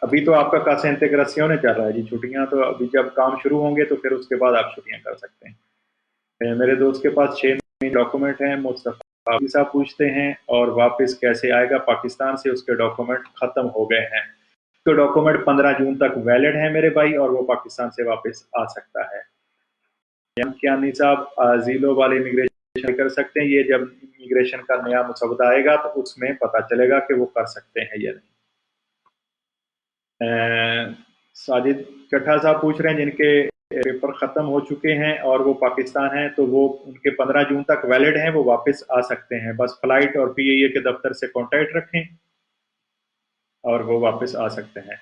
अभी तो आपका कासे इंटीग्रेशन चल रहा है जी, छुट्टियां तो अभी जब काम शुरू होंगे तो फिर उसके बाद आप छुट्टियां कर सकते हैं। मेरे दोस्त के पास 6 डॉक्यूमेंट हैं, मुस्तफा साहब पूछते हैं, और वापस कैसे आएगा पाकिस्तान से? उसके डॉक्यूमेंट खत्म हो गए हैं। तो डॉक्यूमेंट 15 जून तक वैलिड है मेरे भाई, और वो पाकिस्तान से वापस आ सकता है। क्या नहीं साहब, जीलो वाले इमिग्रेशन कर सकते हैं? ये जब इमिग्रेशन का नया मसौदा आएगा तो उसमें पता चलेगा कि वो कर सकते हैं या नहीं। साजिद चट्ठा साहब पूछ रहे हैं जिनके पेपर खत्म हो चुके हैं और वो पाकिस्तान हैं, तो वो उनके 15 जून तक वैलिड हैं, वो वापस आ सकते हैं। बस फ्लाइट और पीएए के दफ्तर से कांटेक्ट रखें और वो वापस आ सकते हैं।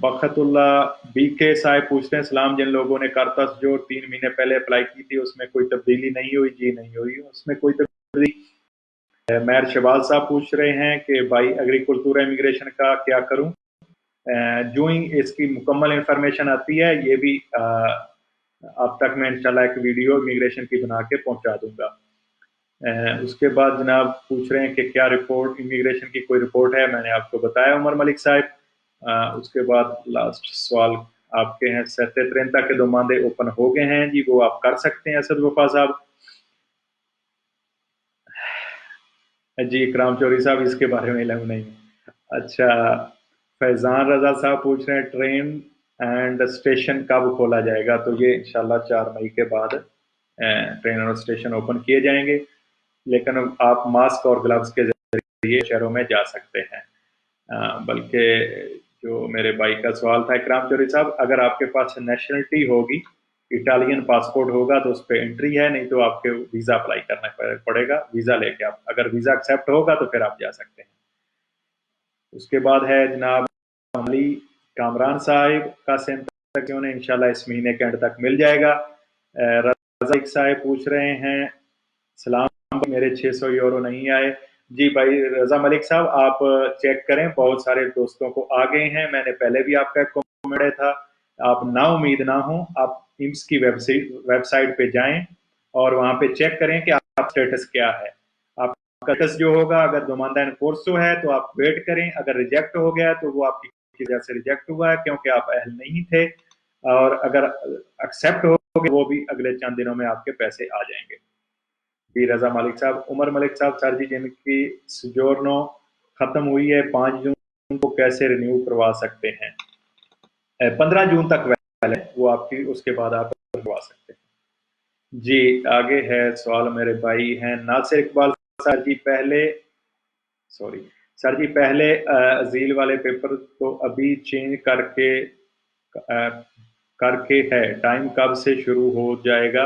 बखतुल्ला बीके साहब पूछते हैं, सलाम, जिन लोगों ने करतस जो 3 महीने पहले अप्लाई की थी उसमें कोई तब्दीली नहीं हुई? जी नहीं हुई उसमें कोई तब्दीली। मैर शबाज साहब पूछ रहे हैं कि भाई एग्रीकल्चर इमिग्रेशन का क्या करूं? जो ही इसकी मुकम्मल इंफॉर्मेशन आती है ये भी आप तक मैं इंशाल्लाह एक वीडियो इमिग्रेशन की बना के पहुंचा दूंगा। उसके बाद जनाब पूछ रहे हैं कि क्या रिपोर्ट इमिग्रेशन की कोई रिपोर्ट है? मैंने आपको बताया उमर मलिक साहब। उसके बाद लास्ट सवाल आपके हैं, सत्य त्रेंता के 2 मादे ओपन हो गए हैं जी, वो आप कर सकते हैं असद वफा साहब। जी इकराम चौधरी साहब इसके बारे में इल्म नहीं। अच्छा, फैजान रजा साहब पूछ रहे हैं ट्रेन एंड स्टेशन कब खोला जाएगा? तो ये इंशाल्लाह 4 मई के बाद ट्रेन और स्टेशन ओपन किए जाएंगे, लेकिन आप मास्क और ग्लव्स के जरिए शहरों में जा सकते हैं। बल्कि जो मेरे भाई का सवाल था इकराम चौधरी साहब, अगर आपके पास नेशनलिटी होगी, इटालियन पासपोर्ट होगा तो उस पर एंट्री है, नहीं तो आपके वीज़ा अप्लाई करना पड़ेगा। वीज़ा लेके आप, अगर वीज़ा एक्सेप्ट होगा तो फिर आप जा सकते हैं। उसके बाद है जनाब अली कामरान साहिब का सेंटर क्यों ने इंशाल्लाह इस महीने के एंड तक मिल जाएगा। रज़ाक साहिब पूछ रहे हैं, सलाम, मेरे 600 यूरो नहीं आए। जी भाई रजा मलिक साहब, आप चेक करें, बहुत सारे दोस्तों को आ गए हैं। मैंने पहले भी आपका एक कमेंट था, आप ना उम्मीद ना हो, आप इम्स की वेबसाइट पे जाएं और वहां पे चेक करें कि आप स्टेटस क्या है। आपका स्टेटस जो होगा, अगर दोमानदा इनफोर्सो है तो आप वेट करें, अगर रिजेक्ट हो गया तो वो आपकी वजह से रिजेक्ट हुआ है क्योंकि आप अहल नहीं थे, और अगर एक्सेप्ट हो गए वो भी अगले चंद दिनों में आपके पैसे आ जाएंगे। जी रजा मलिक साहब। उमर मलिक साहब, सर जी जिनकी सोजोर्नो खत्म हुई है 5 जून को कैसे रिन्यू करवा सकते हैं? 15 जून तक वैलिड है वो आपकी, उसके बाद आप करवा सकते हैं। जी आगे है सवाल, मेरे भाई हैं नासिर इकबाल, सर जी पहले सॉरी सर जी पहले अजील वाले पेपर तो अभी चेंज करके है, टाइम कब से शुरू हो जाएगा?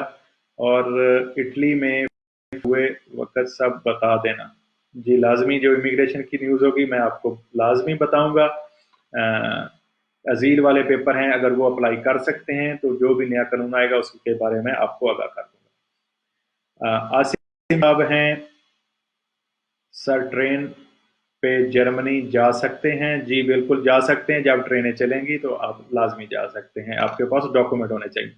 और इटली में हुए वक्त सब बता देना। जी लाजमी, जो इमिग्रेशन की न्यूज़ होगी मैं आपको लाजमी बताऊंगा। अजील वाले पेपर हैं, अगर वो अप्लाई कर सकते हैं तो जो भी नया कानून आएगा उसके बारे में आपको आगाह कर दूंगा। आसिम साहब हैं, सर ट्रेन पे जर्मनी जा सकते हैं? जी बिल्कुल जा सकते हैं, जब ट्रेनें चलेंगी तो आप लाजमी जा सकते हैं, आपके पास डॉक्यूमेंट होने चाहिए।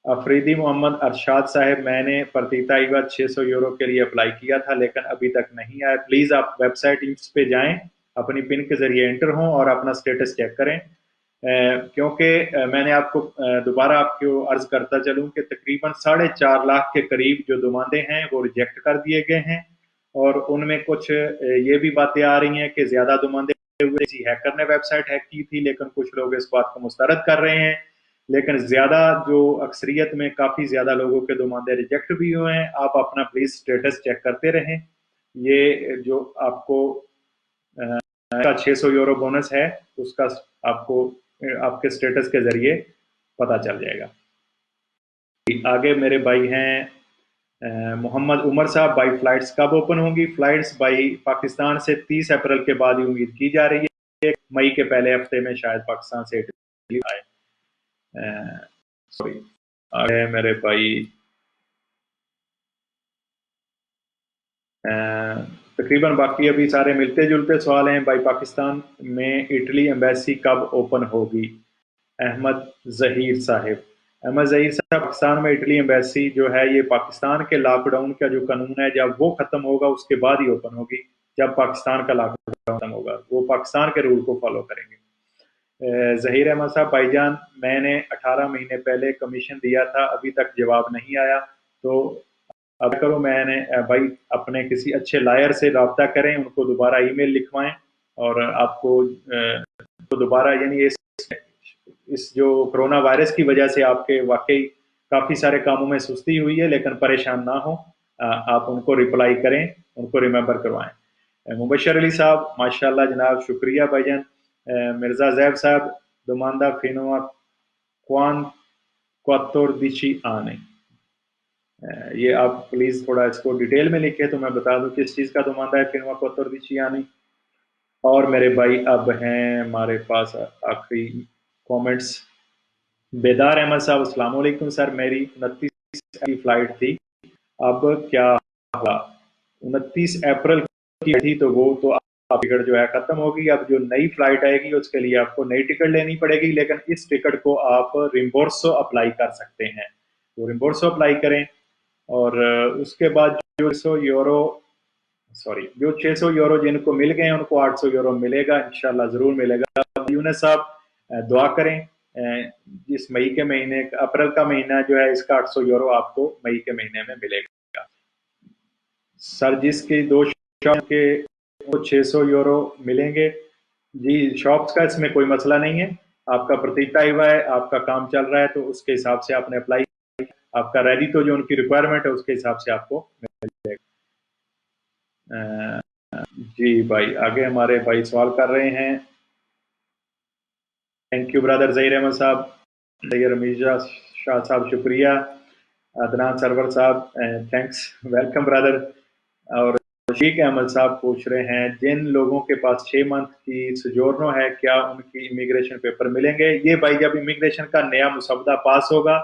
अफरीदी मोहम्मद अरशाद साहब, मैंने प्रतीता ईवा 600 यूरो के लिए अप्लाई किया था लेकिन अभी तक नहीं आया। प्लीज़ आप वेबसाइट पे जाएं, अपनी पिन के जरिए एंटर हों और अपना स्टेटस चेक करें। क्योंकि मैंने आपको दोबारा आपको अर्ज करता चलूं कि तकरीबन 4.5 लाख के करीब जो दुमानदे हैं वो रिजेक्ट कर दिए गए हैं, और उनमें कुछ ये भी बातें आ रही हैं कि ज्यादा दुमानदे हुए, किसी हैकर ने वेबसाइट हैक की थी, लेकिन कुछ लोग इस बात को मुस्तरद कर रहे हैं। लेकिन ज्यादा जो अक्सरियत में काफी ज्यादा लोगों के दुमानदे रिजेक्ट भी हुए हैं। आप अपना प्लीज स्टेटस चेक करते रहें। ये जो आपको 600 यूरो बोनस है उसका आपको आपके स्टेटस के जरिए पता चल जाएगा। आगे मेरे भाई हैं मोहम्मद उमर साहब, भाई फ्लाइट्स कब ओपन होंगी? फ्लाइट्स भाई पाकिस्तान से 30 अप्रैल के बाद ही उम्मीद की जा रही है, मई के पहले हफ्ते में शायद पाकिस्तान से इटली आए। सॉरी आगे मेरे भाई तकरीबन बाकी अभी सारे मिलते जुलते सवाल हैं भाई। पाकिस्तान में इटली एम्बेसी कब ओपन होगी? अहमद जहीर साहिब। अहमद जहीर साहब, पाकिस्तान में इटली एम्बेसी जो है ये पाकिस्तान के लॉकडाउन का जो कानून है जब वो खत्म होगा उसके बाद ही ओपन होगी। जब पाकिस्तान का लॉकडाउन खत्म होगा वो पाकिस्तान के रूल को फॉलो करेंगे। जहीर अहमद साहब, भाईजान मैंने 18 महीने पहले कमीशन दिया था, अभी तक जवाब नहीं आया, तो अब करो मैंने भाई अपने किसी अच्छे लायर से रब्ता करें, उनको दोबारा ईमेल लिखवाएं और आपको तो दोबारा यानी इस जो कोरोना वायरस की वजह से आपके वाकई काफ़ी सारे कामों में सुस्ती हुई है, लेकिन परेशान ना हो, आप उनको रिप्लाई करें, उनको रिमेंबर करवाएं। मुबशर अली साहब, माशाल्लाह जनाब, शुक्रिया भाईजान। मिर्ज़ा जैब साहब, दुमांदा फिनवा क्वान क्वातोर दिशी आने, ये आप प्लीज़ थोड़ा इसको डिटेल में लिखे तो मैं बता दूं किस चीज़ का दुमांदा है फिनवा क्वातोर दिशी आने। और मेरे भाई अब हैं हमारे पास आखिरी कमेंट्स। बेदार अहमद साहब, अस्सलाम वालेकुम सर, मेरी 29 की फ़्लाइट थी, अब क्या हुआ? 29 अप्रैल की थी तो वो तो टिकट जो है ख़त्म होगी। अब जो नई फ़्लाइट आएगी उसके लिए आपको नई टिकट लेनी पड़ेगी, लेकिन इस टिकट को आप रिम्बोर्सो अप्लाई कर सकते हैं, तो रिम्बोर्सो अप्लाई करें। और उसके बाद जो 100 यूरो सॉरी जो 600 यूरो जिनको मिल गए हैं उनको 800 यूरो मिलेगा, इंशाल्लाह ज़रूर मिलेगा। यूनस साहब, दुआ करें, इस मई के महीने अप्रैल का महीना जो है इसका 800 यूरो आपको मई के महीने में मिलेगा। सर जिसकी दो शॉप के वो 600 यूरो मिलेंगे, जी शॉप्स का इसमें कोई मसला नहीं है, आपका प्रतीक्षा हुआ है, आपका काम चल रहा है तो उसके हिसाब से आपने अप्लाई, आपका रेडी तो जो उनकी रिक्वायरमेंट है उसके हिसाब से आपको मिल जाएगा। जी भाई, आगे हमारे भाई सवाल कर रहे हैं। Thank you brother Zaheer Ahmed साहब, सैयद रमीजा शाह साहब शुक्रिया, अदनान सरवर साहब थैंक्स, वेलकम ब्रदर। और शीख अहमद साहब पूछ रहे हैं जिन लोगों के पास 6 मंथ की सजोर्नो है क्या उनकी इमिग्रेशन पेपर मिलेंगे? ये भाई जब इमिग्रेशन का नया मुसवदा पास होगा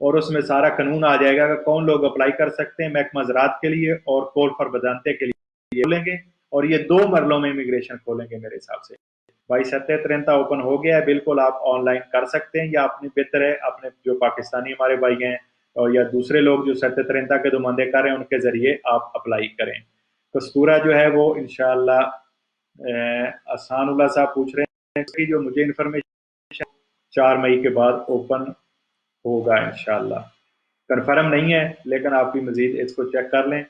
और उसमें सारा कानून आ जाएगा कि कौन लोग अप्लाई कर सकते हैं, महकमा ज़राअत के लिए और कॉल फॉर बदानते के लिए खोलेंगे, और ये 2 मरलों में इमिग्रेशन खोलेंगे मेरे हिसाब से। भाई सत्य तरंता ओपन हो गया है, बिल्कुल आप ऑनलाइन कर सकते हैं, या अपनी बेहतर है अपने जो पाकिस्तानी हमारे भाई हैं और या दूसरे लोग जो सत्य तरंता के नुमाइंदे कर रहे हैं उनके जरिए आप अप्लाई करें। कस्तूरा जो है वो इंशाल्लाह, आसानुल्लाह साहब पूछ रहे हैं कि जो मुझे इन्फॉर्मेशन 4 मई के बाद ओपन होगा इंशाल्लाह, कन्फर्म नहीं है लेकिन आप भी मजीद इसको चेक कर लें,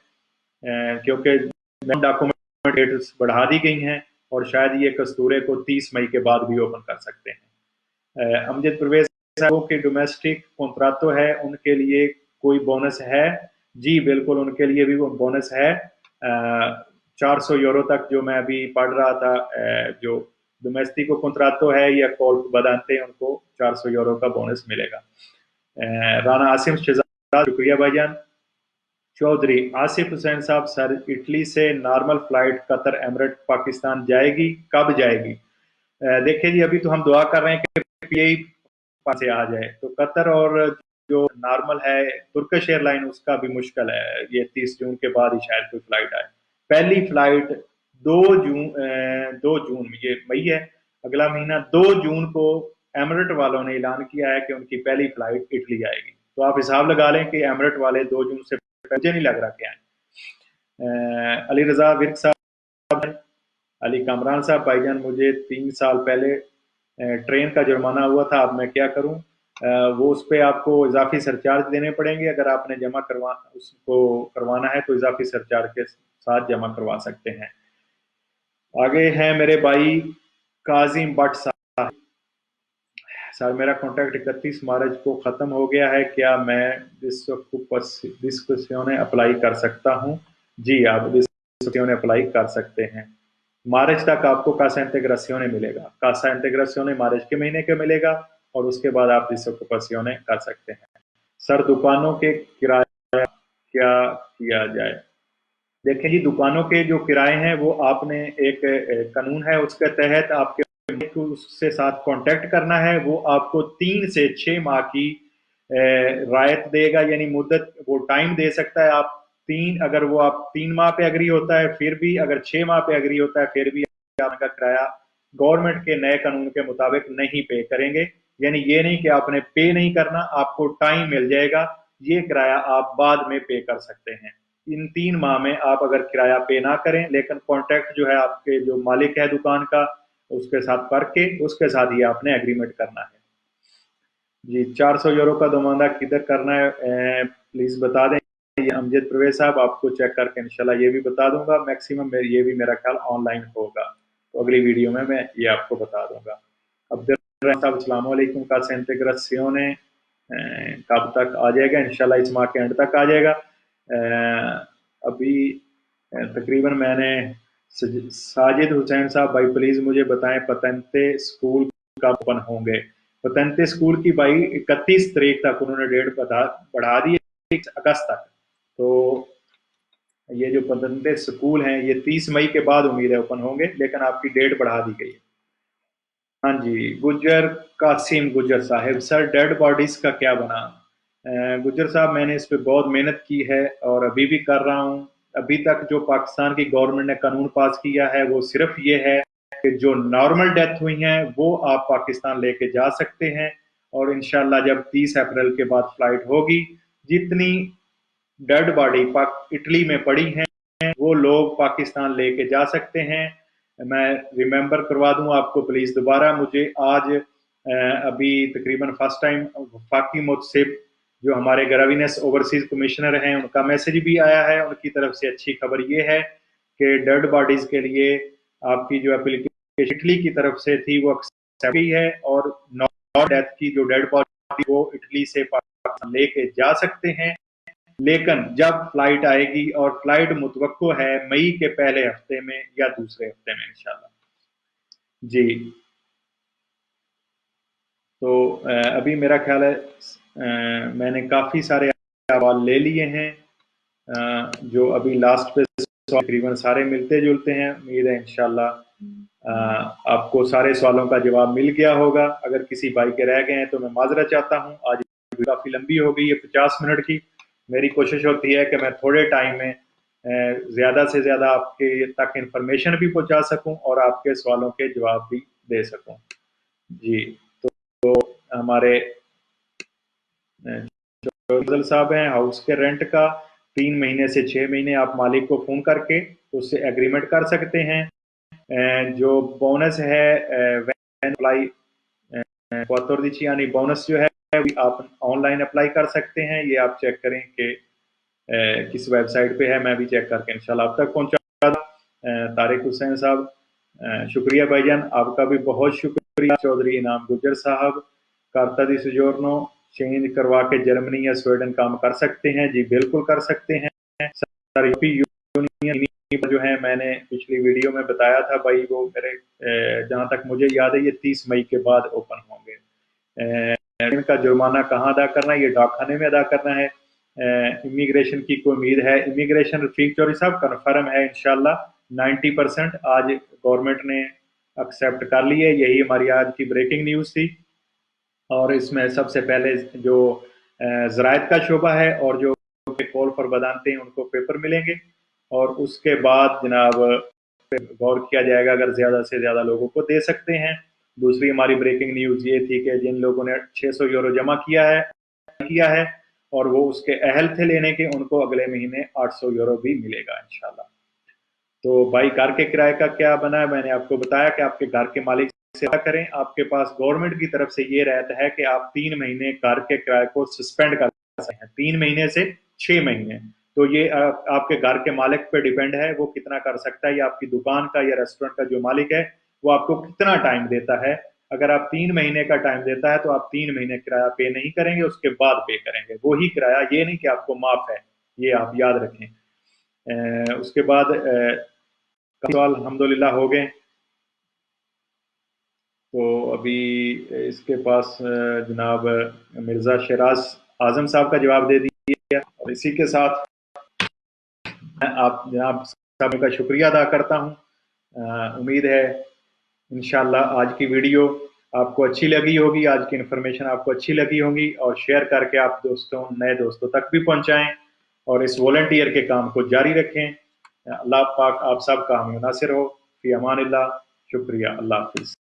क्योंकि डॉक्यूमेंट डेट्स बढ़ा दी गई हैं और शायद ये कस्तूरे को 30 मई के बाद भी ओपन कर सकते हैं। अमजद परवेज साहब के डोमेस्टिक कॉन्ट्राक्टो है उनके लिए कोई बोनस है? जी बिल्कुल, उनके लिए भी वो बोनस है। 400 यूरो तक जो मैं अभी पढ़ रहा था, जो डोमेस्टिको कॉन्ट्राक्टो है या कॉल बदानते हैं उनको 400 यूरो का बोनस मिलेगा। राना आसिम शहजाद, शुक्रिया भाईजान। चौधरी आसिफ हुसैन साहब, सर इटली से नॉर्मल फ्लाइट कतर एमरेट पाकिस्तान जाएगी, कब जाएगी? देखिए जी, अभी तो हम दुआ कर रहे हैं कि यही से आ जाए, तो कतर और जो नॉर्मल है तुर्किश एयरलाइन उसका भी मुश्किल है, ये 30 जून के बाद ही शायद कोई फ्लाइट आए। पहली फ्लाइट 2 जून ये मई है, अगला महीना 2 जून को एमरेट वालों ने ऐलान किया है कि उनकी पहली फ्लाइट इटली आएगी, तो आप हिसाब लगा लें कि एमरेट वाले 2 जून से मुझे नहीं लग रहा कि आए। अली रजा विर्क साहब, अली कामरान साहब, भाईजान मुझे 3 साल पहले ट्रेन का जुर्माना हुआ था, अब मैं क्या करूं? वो उस पर आपको इजाफी सरचार्ज देने पड़ेंगे, अगर आपने जमा करवा उसको करवाना है तो इजाफी सरचार्ज के साथ जमा करवा सकते हैं। आगे हैं मेरे भाई काजिम भट्ट साहब, सर मेरा कॉन्ट्रैक्ट 31 मार्च को ख़त्म हो गया है, क्या मैं डिस्कसियोने अप्लाई कर सकता हूँ? जी आप डिस्कसियोने अप्लाई कर सकते हैं। मार्च तक आपको कासा इंटीग्रेसियोने मिलेगा, कासा इंटीग्रेसियोने मार्च के महीने के मिलेगा और उसके बाद आप डिस्कसियोने कर सकते हैं। सर दुकानों के किराया क्या किया जाए? देखें जी, दुकानों के जो किराए हैं वो आपने एक कानून है उसके तहत आपके उससे साथ कांटेक्ट करना है, वो आपको 3 से 6 माह की रायत देगा, यानी मुद्दत वो टाइम दे सकता है। आप अगर वो आप 3 माह पे एग्री होता है फिर भी, अगर 6 माह पे एग्री होता है फिर भी आपका किराया गवर्नमेंट के नए कानून के मुताबिक नहीं पे करेंगे। यानी ये नहीं कि आपने पे नहीं करना, आपको टाइम मिल जाएगा, ये किराया आप बाद में पे कर सकते हैं। इन 3 माह में आप अगर किराया पे ना करें, लेकिन कॉन्ट्रैक्ट जो है आपके जो मालिक है दुकान का उसके साथ करके उसके साथ ये आपने एग्रीमेंट करना है। जी, 400 यूरो का दोमांदा किधर करना है प्लीज बता दें। ये अमजद परवेज साहब आपको चेक करके इंशाल्लाह ये भी बता दूंगा। मैक्सिमम ये भी मेरा ख्याल ऑनलाइन होगा, तो अगली वीडियो में मैं ये आपको बता दूंगा। अब्दुल साहब अस्सलाम वालेकुम, का इंटीग्रेसियोने कब तक आ जाएगा? इंशाल्लाह इस माह के एंड तक आ जाएगा। अभी तकरीबन मैंने साजिद हुसैन साहब, भाई प्लीज मुझे बताएं पतंते स्कूल कब ओपन होंगे? पतंते स्कूल की भाई 31 तारीख तक उन्होंने डेट बढ़ा दी है, 1 अगस्त तक। तो ये जो पतंते स्कूल हैं ये 30 मई के बाद उम्मीद है ओपन होंगे, लेकिन आपकी डेट बढ़ा दी गई है। हाँ जी, गुज्जर कासिम गुज्जर साहब, सर डेड बॉडीज का क्या बना? गुज्जर साहब मैंने इस पे बहुत मेहनत की है और अभी भी कर रहा हूँ। अभी तक जो पाकिस्तान की गवर्नमेंट ने कानून पास किया है वो सिर्फ ये है कि जो नॉर्मल डेथ हुई हैं वो आप पाकिस्तान लेके जा सकते हैं, और इंशाल्लाह जब 30 अप्रैल के बाद फ्लाइट होगी, जितनी डेड बॉडी इटली में पड़ी हैं वो लोग पाकिस्तान लेके जा सकते हैं। मैं रिमेंबर करवा दूं आपको प्लीज दोबारा, मुझे आज अभी तकरीबन फर्स्ट टाइम वफाकी मुतसिब जो हमारे गराविनेस ओवरसीज कमिश्नर हैं उनका मैसेज भी आया है। उनकी तरफ से अच्छी खबर ये है कि डेड बॉडीज के लिए आपकी जो एप्लीकेशन इटली की तरफ से थी वो एक्सेप्ट की है, और नॉन डेथ की जो डेड बॉडी वो इटली से पाकिस्तान लेके जा सकते हैं। लेकिन जब फ्लाइट आएगी, और फ्लाइट मुतवक्को है मई के पहले हफ्ते में या दूसरे हफ्ते में इंशाल्लाह। जी, तो अभी मेरा ख्याल है मैंने काफ़ी सारे सवाल ले लिए हैं। जो अभी लास्ट पे तकरीबन सारे मिलते जुलते हैं। उम्मीद है इंशाल्लाह आपको सारे सवालों का जवाब मिल गया होगा। अगर किसी भाई के रह गए हैं तो मैं माजरत चाहता हूँ। आज काफ़ी लंबी हो गई है, 50 मिनट की। मेरी कोशिश होती है कि मैं थोड़े टाइम में ज़्यादा से ज़्यादा आपके तक इंफॉर्मेशन भी पहुँचा सकूँ और आपके सवालों के जवाब भी दे सकूँ। जी, तो हमारे फजल साहब हैं, हाउस के रेंट का 3 महीने से 6 महीने आप मालिक को फ़ोन करके उससे एग्रीमेंट कर सकते हैं। जो बोनस है वैन अप्लाई यानी बोनस जो है आप ऑनलाइन अप्लाई कर सकते हैं। ये आप चेक करें कि किस वेबसाइट पे है, मैं भी चेक करके इंशाल्लाह आप तक पहुंचा दूं। तारिक हुसैन साहब, शुक्रिया भाईजान, आपका भी बहुत शुक्रिया। चौधरी इनाम गुजर साहब, कारता दी सुजोरनो, चेंज करवा के जर्मनी या स्वीडन काम कर सकते हैं? जी बिल्कुल कर सकते हैं सर। यूनियन जो है मैंने पिछली वीडियो में बताया था भाई, वो मेरे जहां तक मुझे याद है ये 30 मई के बाद ओपन होंगे। इनका जुर्माना कहाँ अदा करना है? ये डाकखाने में अदा करना है। इमिग्रेशन की कोई उम्मीद है? इमिग्रेशन रफीक चौधरी साहब कन्फर्म है इंशाल्लाह 90%। आज गवर्नमेंट ने एक्सेप्ट कर ली है, यही हमारी आज की ब्रेकिंग न्यूज़ थी। और इसमें सबसे पहले जो ज़रायत का शोबा है और जो कॉल पर बदानते हैं उनको पेपर मिलेंगे, और उसके बाद जनाब गौर किया जाएगा अगर ज़्यादा से ज़्यादा लोगों को दे सकते हैं। दूसरी हमारी ब्रेकिंग न्यूज़ ये थी कि जिन लोगों ने 600 यूरो जमा किया है और वो उसके अहल थे लेने के, उनको अगले महीने 800 यूरो भी मिलेगा इंशाल्लाह। तो भाई घर के किराए का क्या बना है? मैंने आपको बताया कि आपके घर के मालिक से क्या करें। आपके पास गवर्नमेंट की तरफ से ये रहता है कि आप 3 महीने घर के किराए को सस्पेंड कर सकते हैं, 3 महीने से 6 महीने। तो ये आपके घर के मालिक पे डिपेंड है वो कितना कर सकता है, या आपकी दुकान का या रेस्टोरेंट का जो मालिक है वो आपको कितना टाइम देता है। अगर आप 3 महीने का टाइम देता है तो आप 3 महीने किराया पे नहीं करेंगे, उसके बाद पे करेंगे वो ही किराया, ये नहीं कि आपको माफ है, ये आप याद रखें। उसके बाद सवाल अल्हम्दुलिल्लाह हो गए। तो अभी इसके पास जनाब मिर्ज़ा शराज आजम साहब का जवाब दे दिया, और इसी के साथ मैं आप जनाब साहब का शुक्रिया अदा करता हूँ। उम्मीद है इंशाल्लाह आज की वीडियो آپ کو اچھی لگی ہوگی، آج کی انفارمیشن آپ کو اچھی لگی ہوگی، اور شیئر کر کے آپ دوستوں نئے دوستوں تک بھی پہنچائیں اور اس والنٹیئر کے کام کو جاری رکھیں۔ اللہ پاک آپ سب کا حامی و ناصر ہو۔ فی امان اللہ، شکریہ، اللہ حافظ۔